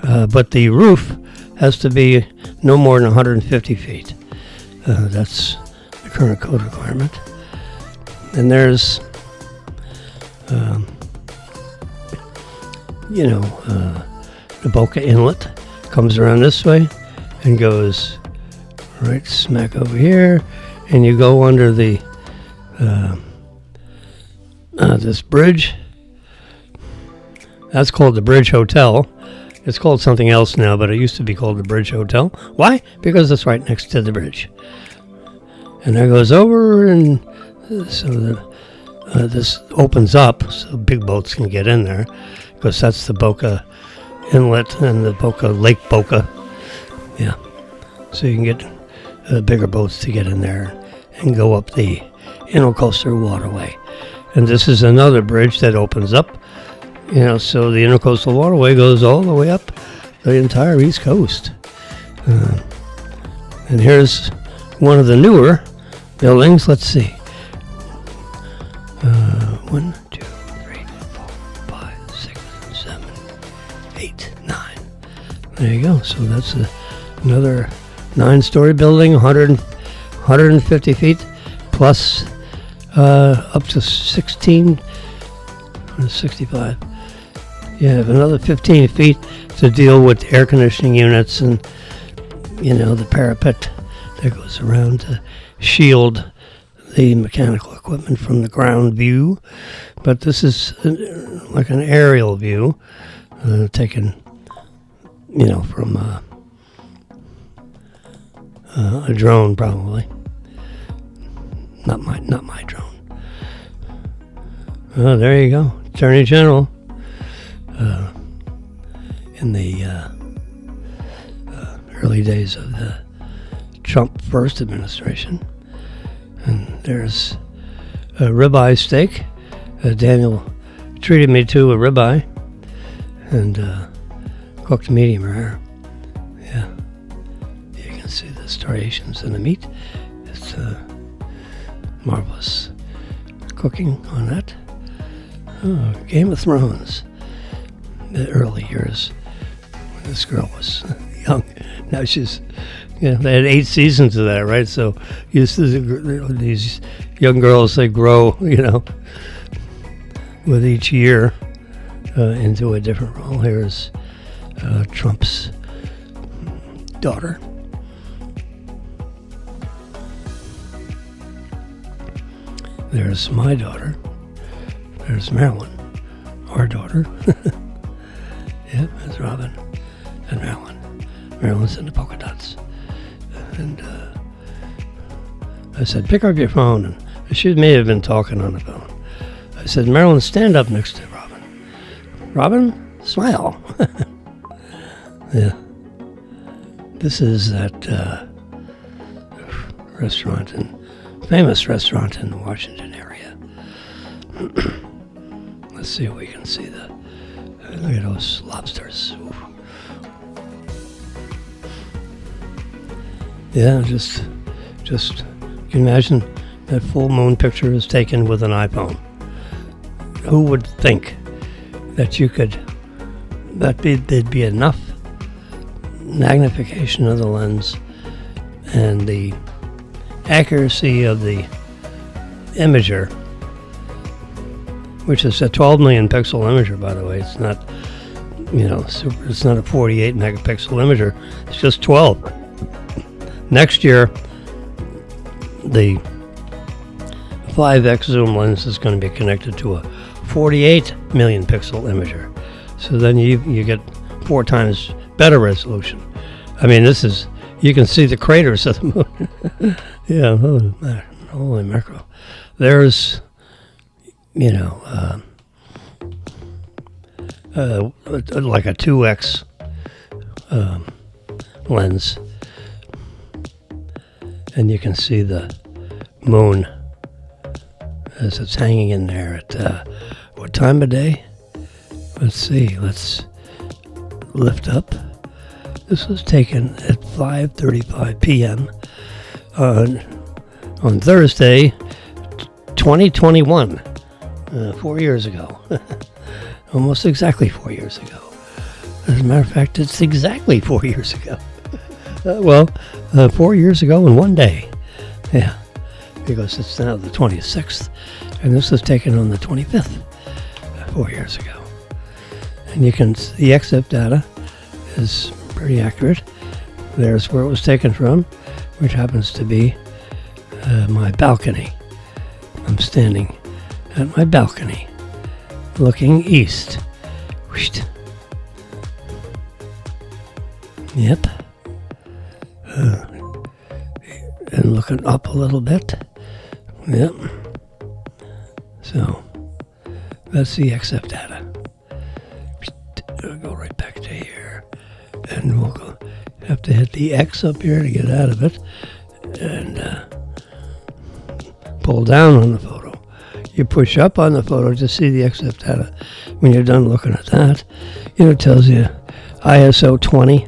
S1: But the roof has to be no more than 150 feet. That's the current code requirement. And there's, the Boca Inlet comes around this way and goes right smack over here, and you go under the this bridge. That's called the Bridge Hotel. It's called something else now, but it used to be called the Bridge Hotel. Why? Because it's right next to the bridge. And that goes over, and so this opens up so big boats can get in there, because that's the Boca Inlet and the Lake Boca. Yeah. So you can get bigger boats to get in there and go up the Intercoastal Waterway. And this is another bridge that opens up, so the Intercoastal Waterway goes all the way up the entire East Coast. And here's one of the newer buildings. Let's see. 1, 2, 3, 4, 5, 6, 7, 8, 9. There you go. So that's another 9-story building, 150 feet, plus up to 65. You have another 15 feet to deal with air conditioning units and, the parapet that goes around to shield the mechanical equipment from the ground view. But this is like an aerial view taken, from a drone, probably. Not my drone. Oh, there you go. Attorney General in the early days of the Trump first administration. And there's a ribeye steak. Daniel treated me to a ribeye and cooked medium rare. Yeah. You can see the striations in the meat. It's marvelous cooking on that. Oh, Game of Thrones. The early years when this girl was young. Now she's, they had 8 seasons of that, right? So used to these young girls, they grow, with each year into a different role. Here's Trump's daughter. There's my daughter. There's Marilyn, our daughter. Yep, that's Robin and Marilyn. Marilyn's in the polka dots. And I said, pick up your phone. And she may have been talking on the phone. I said, Marilyn, stand up next to Robin. Robin, smile. Yeah. This is that famous restaurant in the Washington area. Let's see if we can see look at those lobsters. Ooh. Yeah, just can you imagine that full moon picture is taken with an iPhone? Who would think that there'd be enough magnification of the lens and the accuracy of the imager, which is a 12 million pixel imager, by the way. It's not, it's not a 48 megapixel imager. It's just 12. Next year, the 5x zoom lens is going to be connected to a 48 million pixel imager. So then you get 4 times better resolution. I mean, you can see the craters of the moon. Yeah, holy mackerel. There's, like a 2x lens. And you can see the moon as it's hanging in there at what time of day? Let's see. Let's lift up. This was taken at 5:35 p.m. On Thursday, 2021, 4 years ago. Almost exactly 4 years ago. As a matter of fact, it's exactly 4 years ago. 4 years ago in one day. Yeah. because it's now the 26th, and this was taken on the 25th, 4 years ago. And you can, the XF data is pretty accurate. There's where it was taken from, which happens to be my balcony. I'm standing at my balcony, looking east. Whoosh. Yep. And looking up a little bit. Yep. So, that's the XF data. I'll go right back to here. And we'll have to hit the X up here to get out of it. And pull down on the photo. You push up on the photo to see the XF data. When you're done looking at that, it tells you ISO 20,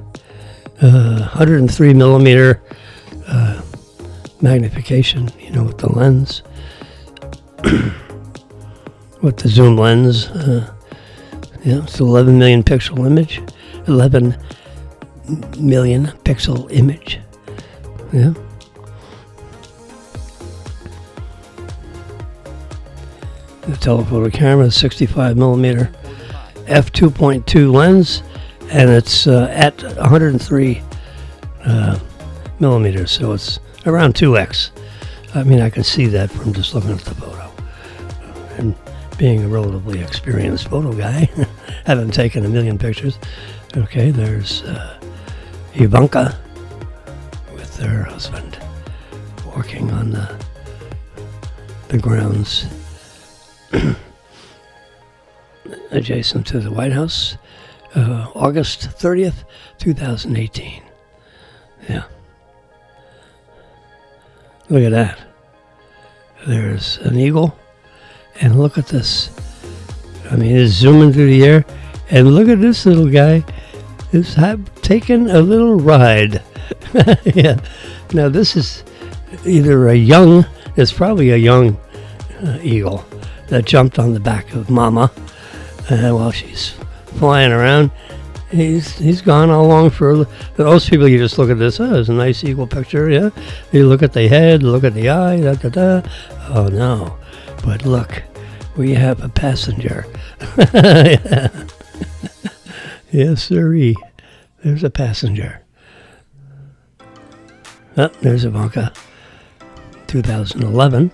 S1: 103 millimeter magnification, with the lens, with the zoom lens. It's 11 million pixel image, 11 million pixel image. Yeah. The telephoto camera is 65 millimeter f2.2 lens, and it's at 103 millimeters, so it's around 2x. I mean, I can see that from just looking at the photo. And being a relatively experienced photo guy, having taken a million pictures. Okay, there's Ivanka with her husband walking on the grounds adjacent to the White House, August 30th, 2018. Yeah. Look at that. There's an eagle, and look at this. I mean, it's zooming through the air, and look at this little guy. Is taking a little ride. Yeah. Now this is either it's probably a young eagle that jumped on the back of Mama while she's flying around. He's gone all along for most people. You just look at this. Oh, there's a nice eagle picture. Yeah. You look at the head, look at the eye. Da, da, da. Oh no! But look, we have a passenger. Yeah. Yes, sirree. There's a passenger. Oh, there's Ivanka. 2011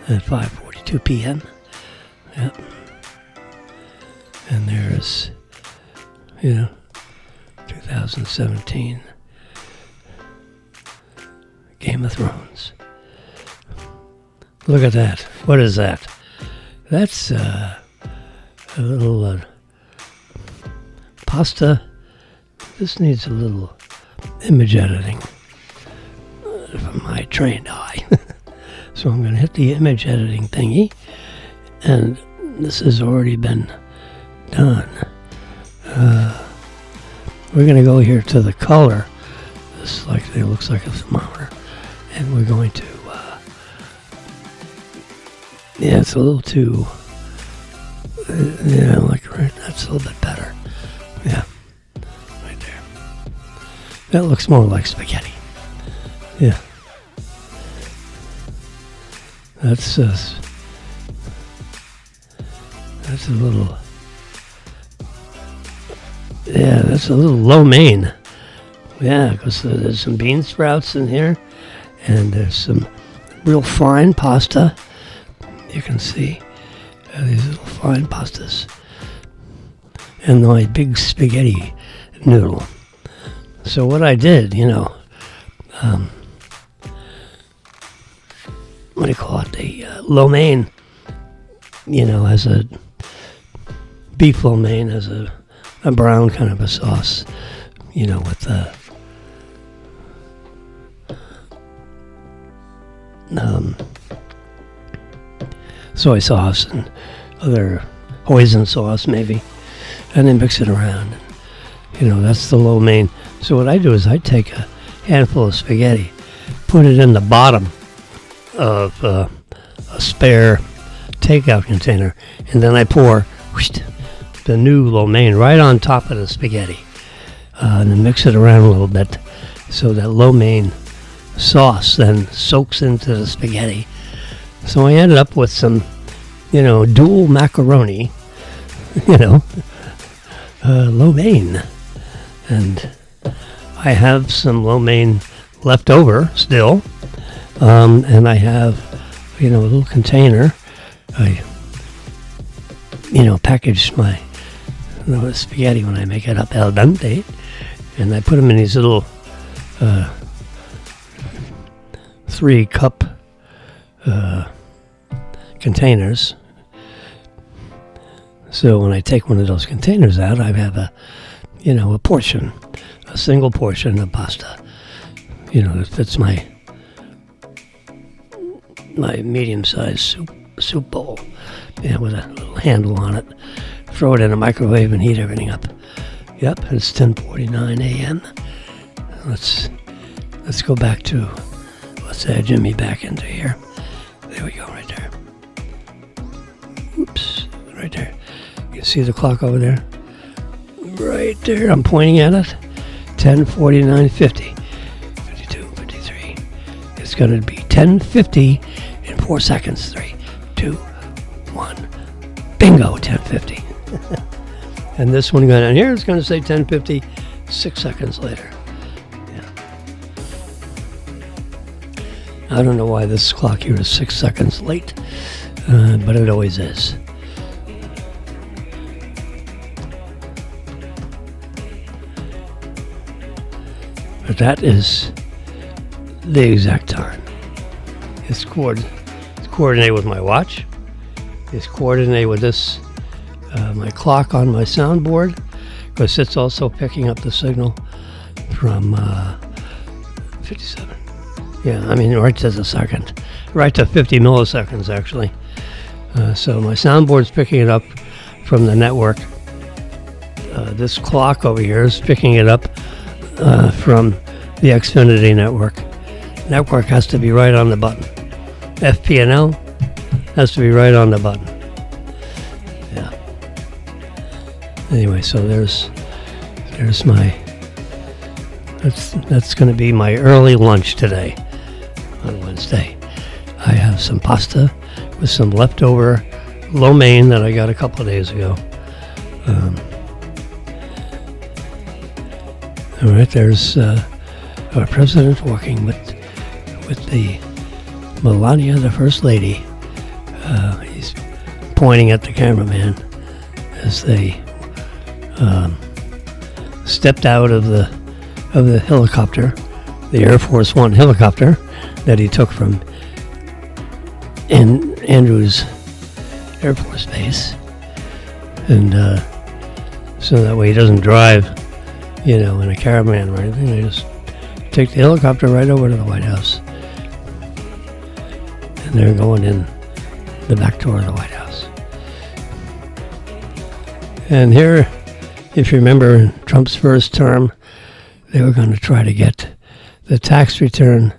S1: at 5:42 p.m. Yep. And there's, 2017 Game of Thrones. Look at that. What is that? That's a little pasta. This needs a little image editing from my trained eye. So I'm going to hit the image editing thingy, and this has already been done. We're going to go here to the color. This it looks like a thermometer, and we're going to. It's a little too. Right. That's a little bit better. Yeah, right there. That looks more like spaghetti. Yeah. That's a little. Yeah, that's a little lo mein. Yeah, because there's some bean sprouts in here, and there's some real fine pasta. You can see these little fine pastas, and my big spaghetti noodle. So what I did, what do you call it? The lo mein, as a beef lo mein, as a brown kind of a sauce, with soy sauce and other hoisin sauce maybe, and then mix it around. That's the lo mein. So what I do is I take a handful of spaghetti, put it in the bottom of a spare takeout container, and then I pour the new lo mein right on top of the spaghetti, and then mix it around a little bit so that lo mein sauce then soaks into the spaghetti. So I ended up with some, dual macaroni, lo mein. And I have some lo mein left over still. And I have, a little container. I, packaged my spaghetti when I make it up al dente. And I put them in these little 3-cup containers. So when I take one of those containers out, I have a portion, a single portion of pasta, that fits my medium-sized soup bowl, with a little handle on it. Throw it in a microwave and heat everything up. Yep, it's 10:49 a.m. Let's go back to, let's add Jimmy back into here. There we go, right there. Oops, right there. You see the clock over there? Right there, I'm pointing at it. 10:49, 50, 52, 53. It's going to be 10:50 in 4 seconds. 3, 2, 1. Bingo, 10:50. And this one going down here is going to say 10:50, 6 seconds later. Yeah. I don't know why this clock here is 6 seconds late, but it always is. But that is the exact time. It's coordinated with my watch. It's coordinated with this, my clock on my soundboard, because it's also picking up the signal from 57. Yeah, right to the second. Right to 50 milliseconds, actually. So my soundboard's picking it up from the network. This clock over here is picking it up from the Xfinity network. Network has to be right on the button. FPNL has to be right on the button. Yeah. Anyway, so there's my, that's going to be my early lunch today on Wednesday. I have some pasta with some leftover lo mein that I got a couple of days ago. All right, there's our president walking with the Melania, the First Lady. He's pointing at the cameraman as they stepped out of the helicopter, the Air Force One helicopter that he took from Andrews Air Force Base, and so that way he doesn't drive, in a caravan or anything. They just take the helicopter right over to the White House, and they're going in the back door of the White House. And here, if you remember Trump's first term, they were going to try to get the tax return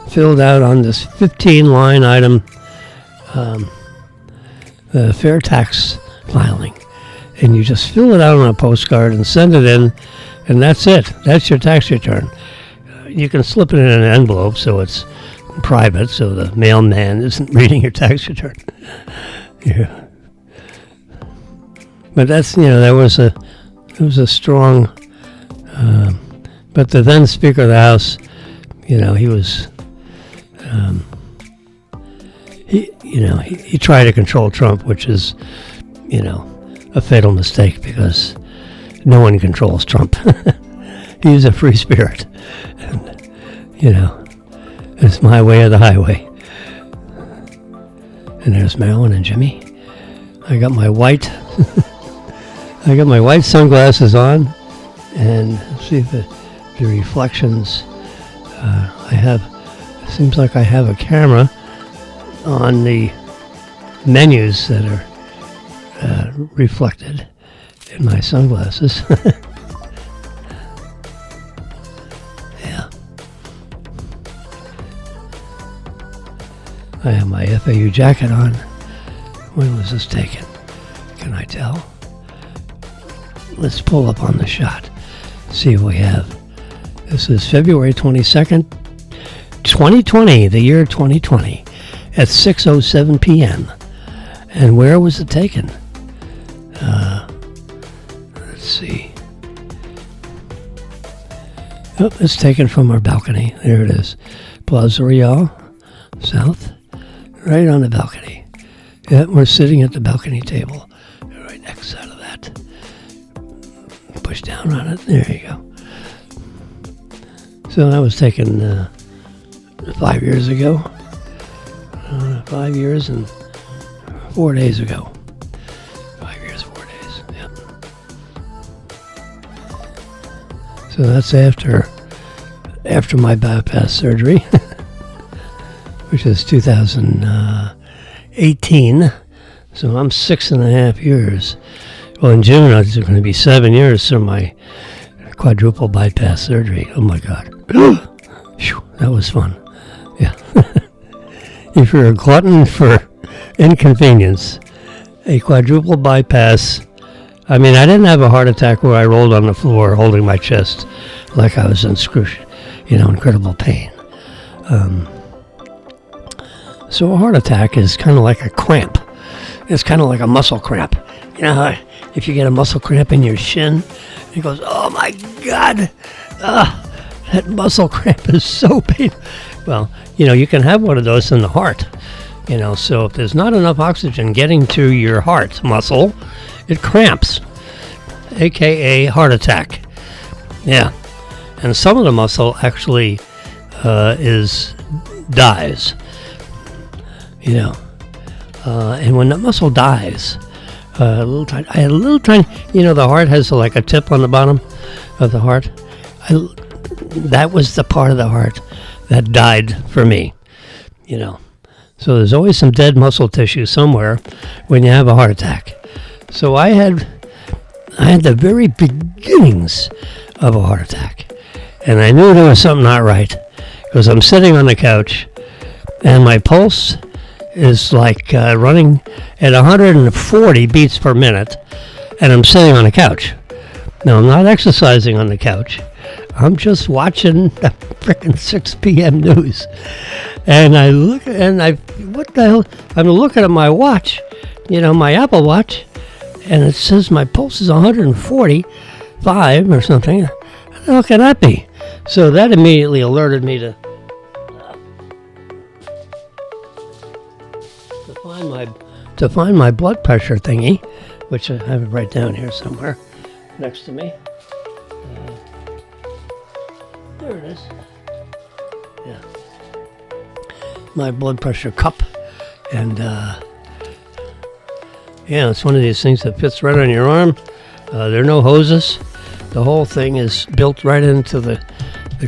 S1: filled out on this 15-line item, the fair tax filing. And you just fill it out on a postcard and send it in, and that's it. That's your tax return. You can slip it in an envelope so it's private, so the mailman isn't reading your tax return. Yeah. But that's, it was a strong, but the then Speaker of the House, he was, he tried to control Trump, which is, a fatal mistake, because no one controls Trump. He's a free spirit. And, it's my way or the highway. And there's Marilyn and Jimmy. I got my white sunglasses on, and see if the reflections, it seems like I have a camera on the menus that are reflected in my sunglasses. Yeah. I have my FAU jacket on. When was this taken? Can I tell? Let's pull up on the shot. See what we have. This is February 22nd, 2020, the year 2020, at 6:07 p.m. And where was it taken? Let's see. Oh, it's taken from our balcony. There it is. Plaza Real, south, right on the balcony. Yeah, we're sitting at the balcony table, right next side of that. Push down on it. There you go. So that was taken 5 years ago. 5 years and 4 days ago. 5 years, 4 days. Yep. So that's after my bypass surgery, which is 2018. So I'm 6.5 years. Well, in June it's going to be 7 years from my quadruple bypass surgery. Oh my God. Phew, that was fun. Yeah. If you're a glutton for inconvenience, a quadruple bypass. I mean, I didn't have a heart attack where I rolled on the floor holding my chest like I was in incredible pain. So a heart attack is kind of like a cramp. It's kind of like a muscle cramp. You know how if you get a muscle cramp in your shin, it goes, oh my God, that muscle cramp is so painful. Well, you can have one of those in the heart. So if there's not enough oxygen getting to your heart muscle, it cramps, aka heart attack. Yeah, and some of the muscle actually dies. And when that muscle dies, I had a little tiny. The heart has like a tip on the bottom of the heart. That was the part of the heart that died for me. So there's always some dead muscle tissue somewhere when you have a heart attack. So I had the very beginnings of a heart attack, and I knew there was something not right because I'm sitting on the couch, and my pulse is like running at 140 beats per minute, and I'm sitting on the couch. Now I'm not exercising on the couch. I'm just watching the frickin' 6 p.m. news. And I look, what the hell? I'm looking at my watch, my Apple Watch, and it says my pulse is 145 or something. How can that be? So that immediately alerted me to find my blood pressure thingy, which I have it right down here somewhere next to me. There it is. Yeah. My blood pressure cup. And, it's one of these things that fits right on your arm. There are no hoses. The whole thing is built right into the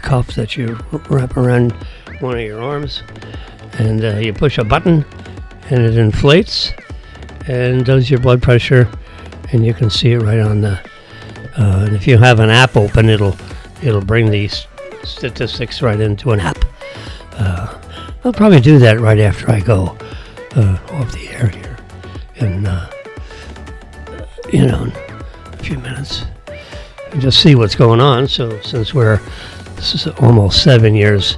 S1: cup that you wrap around one of your arms. And you push a button, and it inflates and does your blood pressure. And you can see it right on the... and if you have an app open, it'll bring these statistics right into an app. I'll probably do that right after I go off the air here in in a few minutes and just see what's going on. So since this is almost 7 years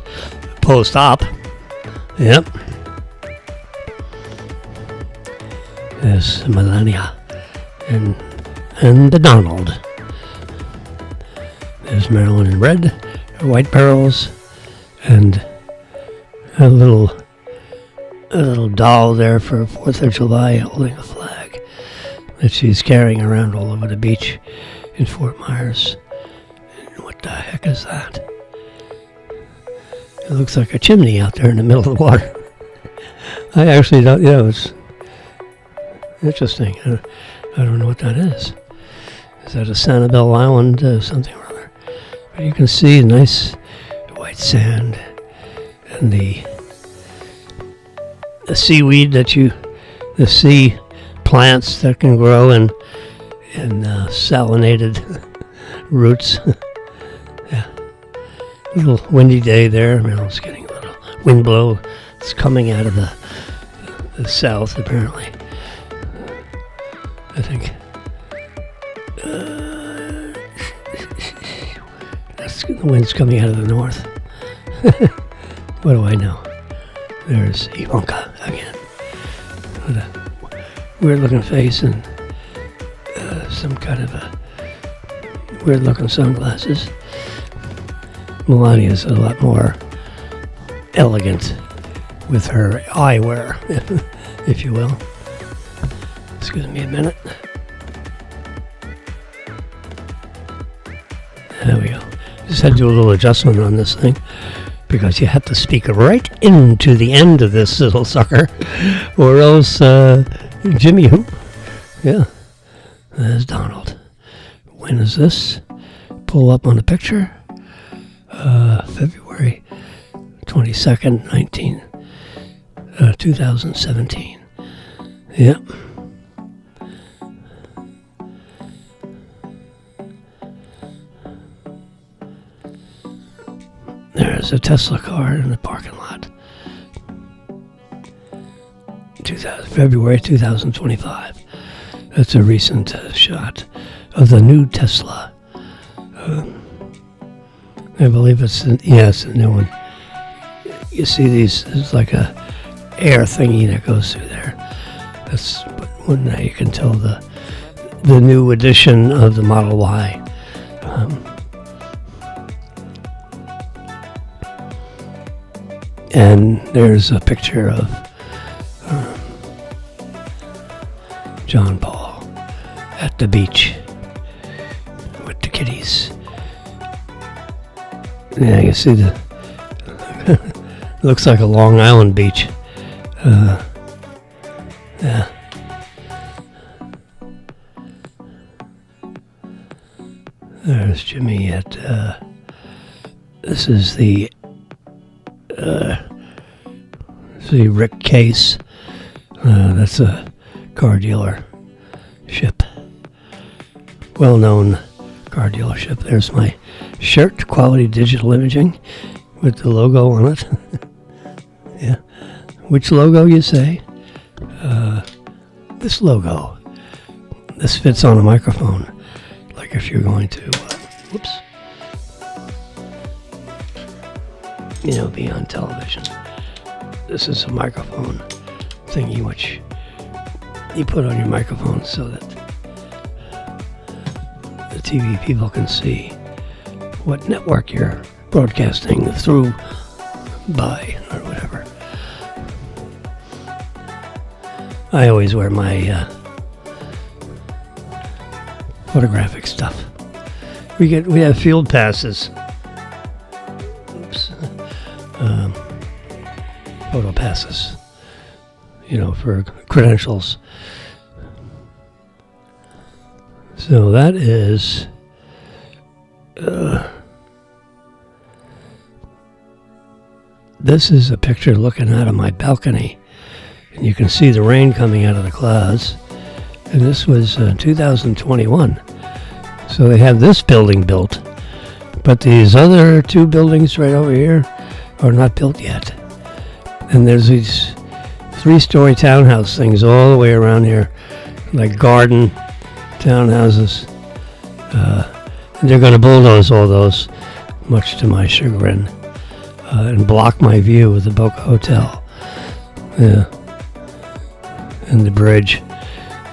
S1: post-op, yep, there's Melania and the Donald. There's Marilyn in red, white barrels, and a little doll there for 4th of July holding a flag that she's carrying around all over the beach in Fort Myers. And what the heck is that? It looks like a chimney out there in the middle of the water. I actually don't, it's interesting. I don't know what that is. Is that a Sanibel Island something or other? But you can see nice white sand and the seaweed the sea plants that can grow in salinated roots. Yeah. A little windy day there. It's getting a little wind blow. It's coming out of the south, apparently. I think. The wind's coming out of the north. What do I know? There's Ivanka again. With a weird looking face and some kind of a weird looking sunglasses. Melania's a lot more elegant with her eyewear, if you will. Excuse me a minute. There we go. Just had to do a little adjustment on this thing because you have to speak right into the end of this little sucker, or else Jimmy who? Yeah, there's Donald. When is this? Pull up on the picture. February 22nd, 2017. Yep. There's a Tesla car in the parking lot. February 2025. That's a recent shot of the new Tesla. I believe it's a new one. You see these, it's like a air thingy that goes through there. That's one that you can tell the new edition of the Model Y. And there's a picture of John Paul at the beach with the kitties. Yeah, you see the looks like a Long Island beach. Yeah. There's Jimmy at this is the Rick Case. That's a car dealership. Well-known car dealership. There's my shirt, Quality Digital Imaging, with the logo on it. Yeah. Which logo, you say? This logo. This fits on a microphone. Like if you're going to, whoops. Be on television. This is a microphone thingy which you put on your microphone so that the TV people can see what network you're broadcasting through by or whatever. I always wear my photographic stuff. We have field passes. Oops. Photo passes. For credentials. So that is this is a picture looking out of my balcony, and you can see the rain coming out of the clouds. And this was 2021. So they have this building built, but these other two buildings right over here are not built yet. And there's these 3-story townhouse things all the way around here, like garden townhouses. And they're going to bulldoze all those, much to my chagrin, and block my view of the Boca Hotel. Yeah. And the bridge.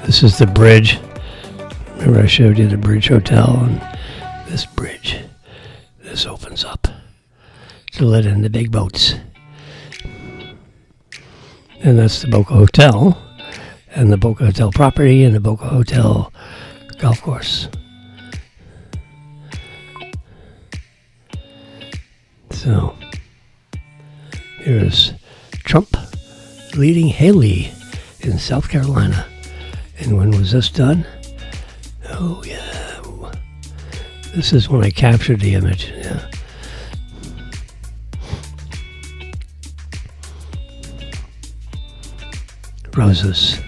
S1: This is the bridge. Remember I showed you the Bridge Hotel, and this bridge. This opens up to let in the big boats. And that's the Boca Hotel, and the Boca Hotel property, and the Boca Hotel golf course. So, here's Trump leading Haley in South Carolina. And when was this done? Oh, yeah. This is when I captured the image, yeah. Roses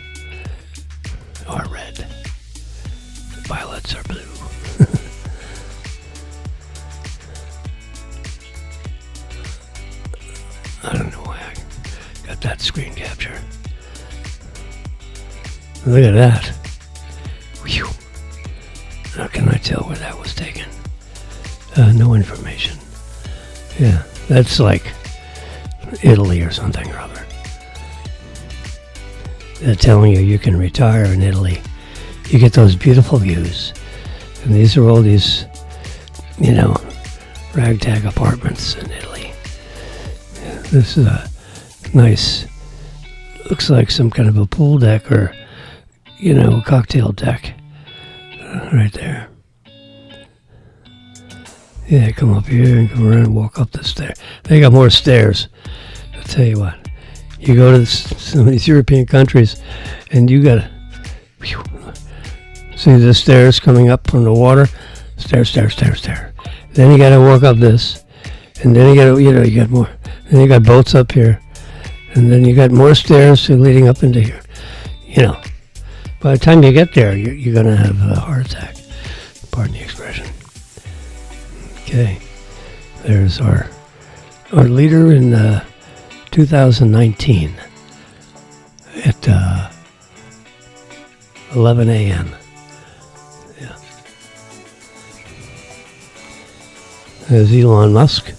S1: are red. Violets are blue. I don't know why I got that screen capture. Look at that. Whew. How can I tell where that was taken? No information. Yeah, that's like Italy or something or other. They're telling you can retire in Italy. You get those beautiful views. And these are all these, ragtag apartments in Italy. Yeah, this is a nice, looks like some kind of a pool deck or, a cocktail deck. Right there. Yeah, come up here and come around and walk up the stairs. They got more stairs. I'll tell you what. You go to some of these European countries and you got to see the stairs coming up from the water. Stairs. Then you got to walk up this. And then you got to, you got more. Then you got boats up here. And then you got more stairs leading up into here. By the time you get there, you're going to have a heart attack. Pardon the expression. Okay. There's our leader in 2019 at 11 a.m. Yeah. There's Elon Musk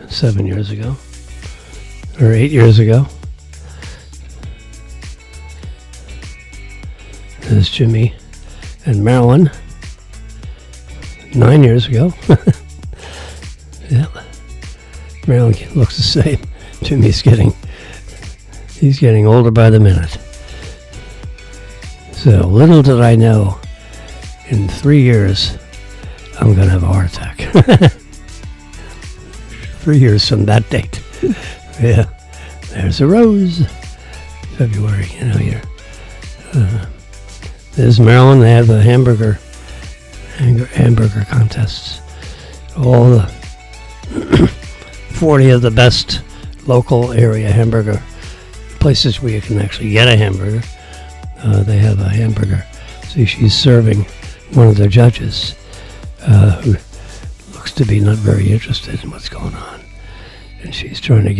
S1: 7 years ago, or 8 years ago. There's Jimmy and Marilyn 9 years ago. Yeah. Marilyn looks the same. Jimmy's getting older by the minute. So little did I know, in 3 years, I'm going to have a heart attack. 3 years from that date. Yeah. There's a rose. February, there's Maryland. They have the hamburger contests. All the 40 of the best local area hamburger places where you can actually get a hamburger. They have a hamburger. See, she's serving one of their judges who looks to be not very interested in what's going on. And she's trying to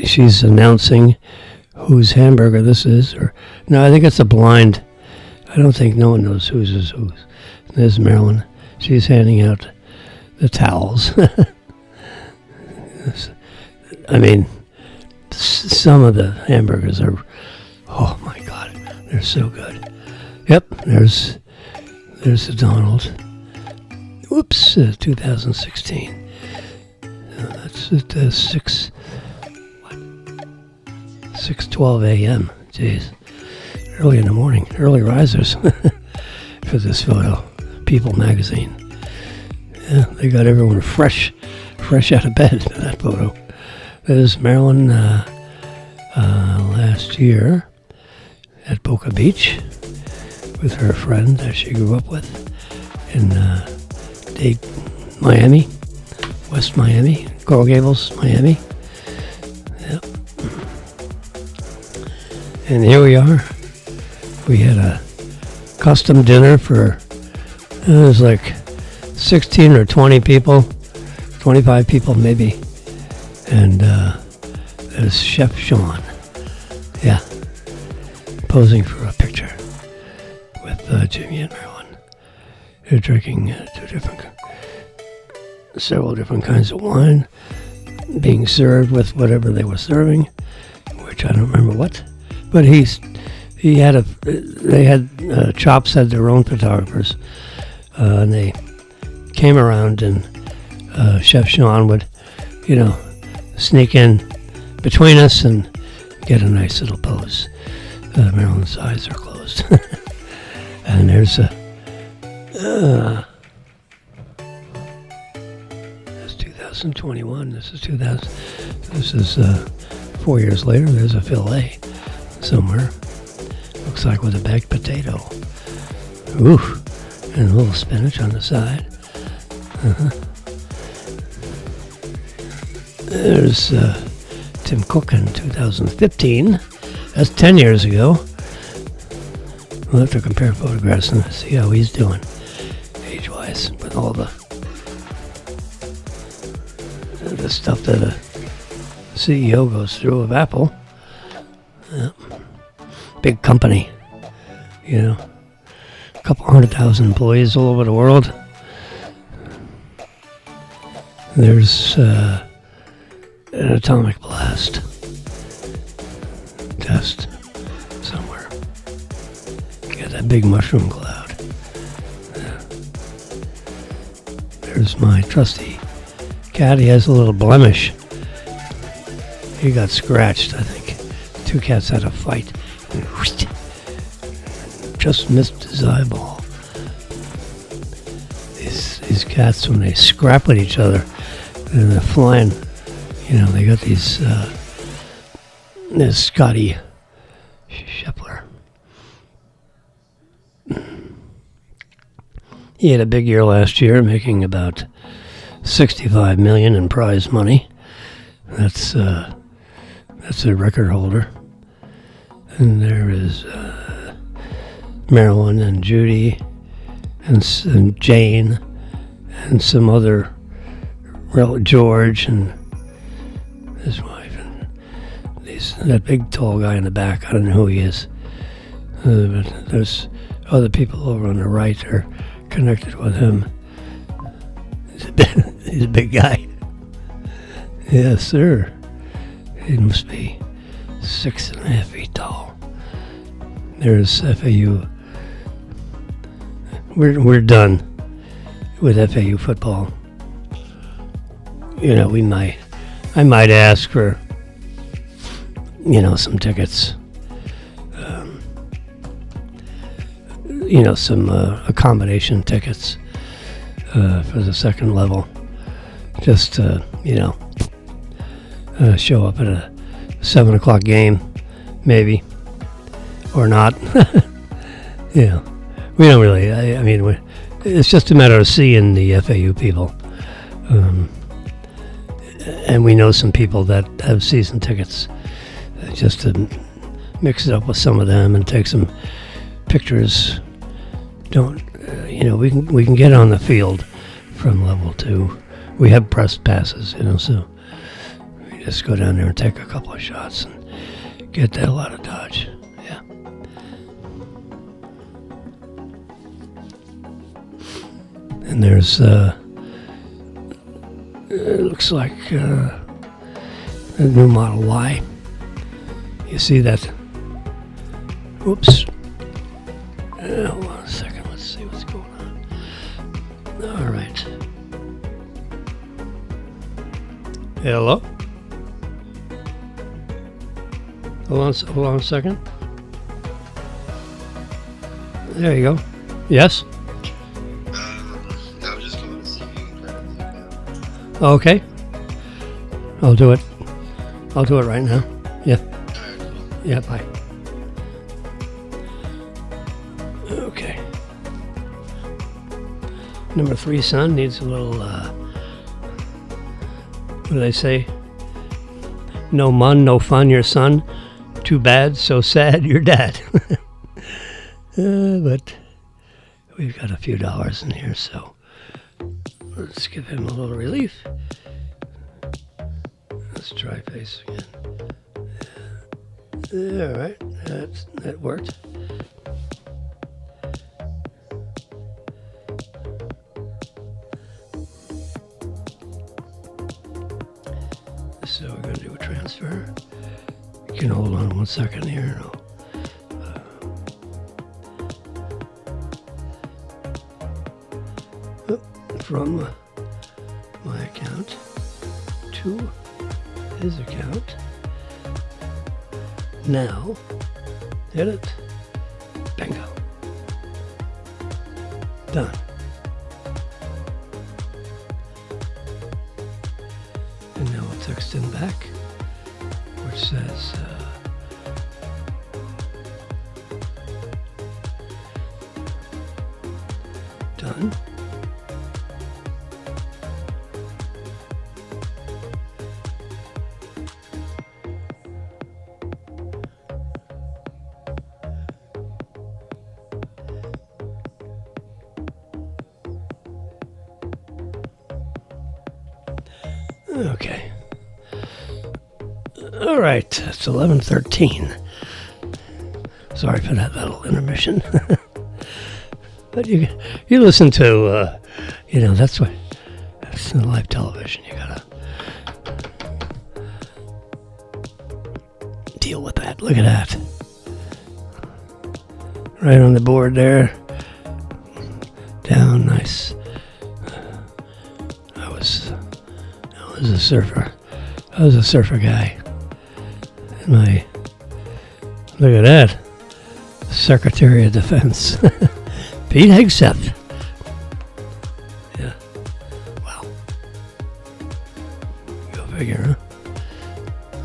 S1: she's announcing whose hamburger this is. No, I think it's a blind. I don't think no one knows whose is whose. There's Marilyn. She's handing out the towels. I mean, some of the hamburgers are, oh my God, they're so good. Yep, there's the Donald. Whoops, 2016. That's at 6:12 a.m. Jeez, early in the morning, early risers for this photo. People magazine. Yeah, they got everyone fresh out of bed for that photo. There's Marilyn last year at Boca Beach with her friend that she grew up with in Miami, West Miami, Coral Gables, Miami. Yep. And here we are. We had a custom dinner for, it was like 16 or 20 people, 25 people maybe. And there's Chef Sean. Yeah. Posing for a picture with Jimmy and Marilyn. They're drinking several different kinds of wine, being served with whatever they were serving, which I don't remember what. But Chops had their own photographers, and they came around, and Chef Sean would, sneak in between us and get a nice little pose. Marilyn's eyes are closed. And there's that's 2021. This is 4 years later. There's a fillet somewhere. Looks like with a baked potato. Ooh, and a little spinach on the side. There's Tim Cook in 2015. That's 10 years ago. We'll have to compare photographs and see how he's doing age-wise with all the stuff that a CEO goes through of Apple. Yep. Big company, a couple 100,000 employees all over the world. an atomic blast test somewhere. Got that big mushroom cloud. There's my trusty cat. He has a little blemish. He got scratched, I think. Two cats had a fight. And just missed his eyeball. These cats, when they scrap with each other, and they're flying, they got these, this Scotty Scheffler. He had a big year last year, making about $65 million in prize money. That's a record holder. And there is Marilyn and Judy and Jane and some other, George and his wife and that big tall guy in the back. I don't know who he is. But there's other people over on the right that are connected with him. He's a big guy. Yes, sir. He must be 6.5 feet tall. There's FAU. We're done with FAU football. I might ask for, some tickets. Some accommodation tickets for the second level. Just show up at a 7 o'clock game, maybe, or not. We don't really. It's just a matter of seeing the FAU people, and we know some people that have season tickets. Just to mix it up with some of them and take some pictures. We can get on the field from level 2. We have press passes, so we just go down there and take a couple of shots and get the hell out of Dodge. Yeah. And there's, it looks like a new Model Y. You see that? Oops. Hold on a second. Let's see what's going on. All right. Hello? Hold on a second. There you go. Yes?
S4: I was just going to see you.
S1: Okay. I'll do it. I'll do it right now. Yeah.
S4: Alright, cool.
S1: Yeah, bye. Okay. Number 3 son needs a little, what do they say? No mun, no fun, your son. Too bad, so sad, your dad. But we've got a few dollars in here, so let's give him a little relief. Let's try face again. All right, that worked. So we're going to do a transfer. You can hold on 1 second here. From my account to his account. Now, hit it. Bingo. Done. And now I'll text him back, which says, done. Okay. All right. It's 11:13. Sorry for that little intermission. But you listen to, that's the live television. You gotta deal with that. Look at that. Right on the board there. Down, nice. I was a surfer. I was a surfer guy. And look at that. Secretary of Defense. Pete Hegseth. Yeah. Wow. Go figure, huh?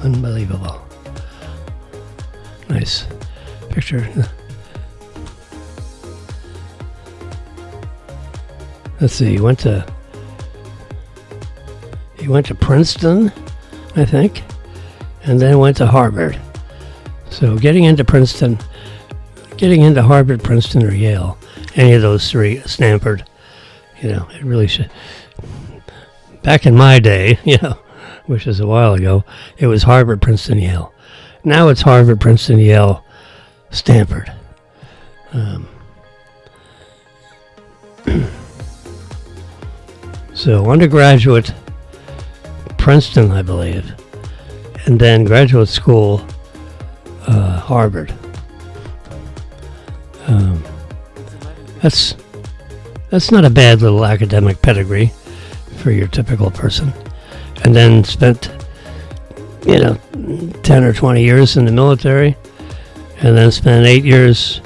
S1: Unbelievable. Nice picture. Let's see, he went to Princeton, I think, and then went to Harvard. So getting into Harvard, Princeton, or Yale, any of those three, Stanford, it really should. Back in my day, which is a while ago, it was Harvard, Princeton, Yale. Now it's Harvard, Princeton, Yale, Stanford. So undergraduate, Princeton, I believe, and then graduate school, Harvard. That's not a bad little academic pedigree for your typical person. And then spent, 10 or 20 years in the military, and then spent 8 years,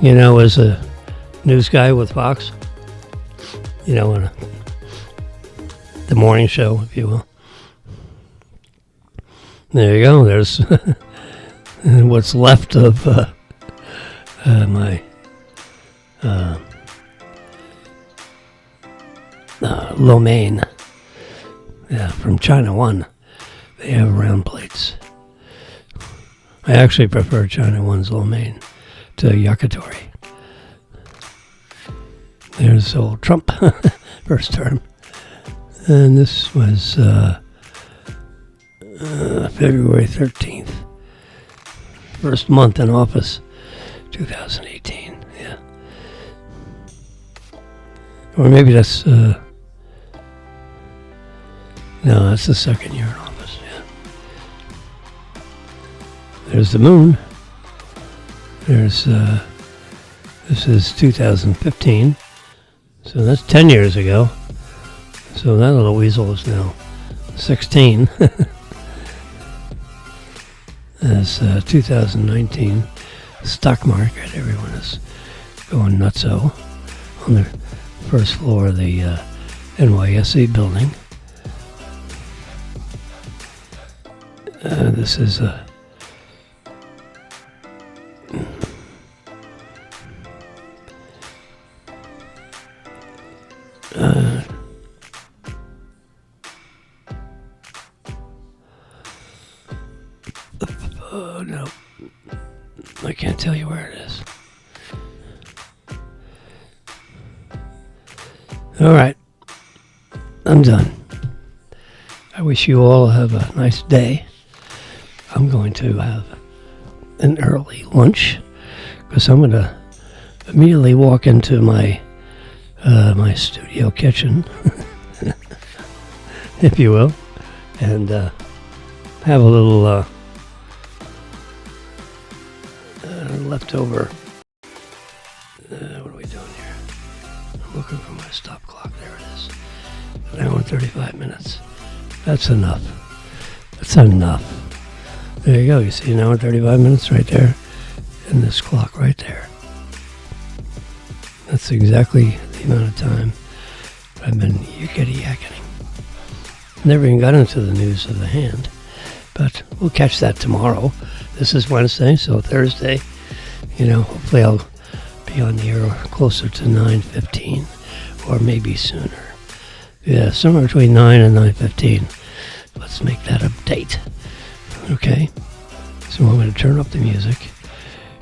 S1: as a news guy with Fox, on the morning show, if you will. There you go. There's what's left of my lo mein. Yeah, from China One. They have round plates. I actually prefer China One's lo mein to yakitori. There's old Trump, first term. And this was February 13th. First month in office, 2018. Yeah. Or maybe that's... no, that's the second year in office, yeah. There's the moon. There's... this is 2015. So that's 10 years ago. So that little weasel is now 16. As 2019 stock market, everyone is going nutso on the first floor of the NYSE building. This is a oh no, I can't tell you where it is. All right, I'm done. I wish you all have a nice day. I'm going to have an early lunch because I'm going to immediately walk into my my studio kitchen, if you will, and have a little leftover. What are we doing here? I'm looking for my stop clock. There it is. An hour and 35 minutes. That's enough. That's enough. There you go. You see an hour and 35 minutes right there, and this clock right there. That's exactly the amount of time I've been yakety-yakking. Never even got into the news of the hand, but we'll catch that tomorrow. This is Wednesday, so Thursday, hopefully I'll be on the air closer to 9:15 or maybe sooner. Yeah, somewhere between 9 and 9:15. Let's make that a date. Okay? So I'm going to turn up the music,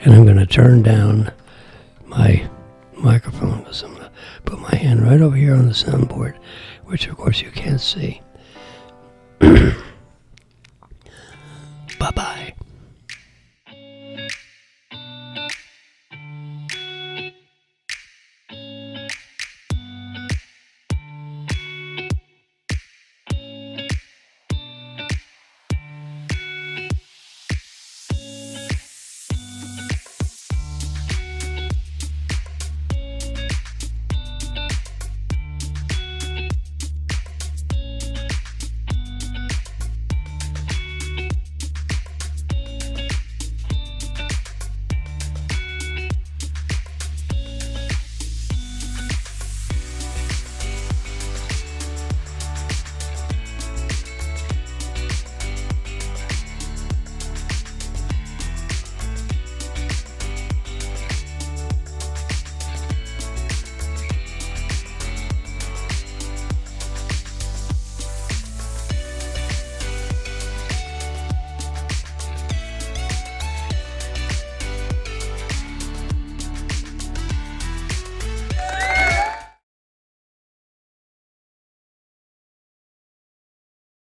S1: and I'm going to turn down my microphone because I'm going to put my hand right over here on the soundboard, which of course you can't see.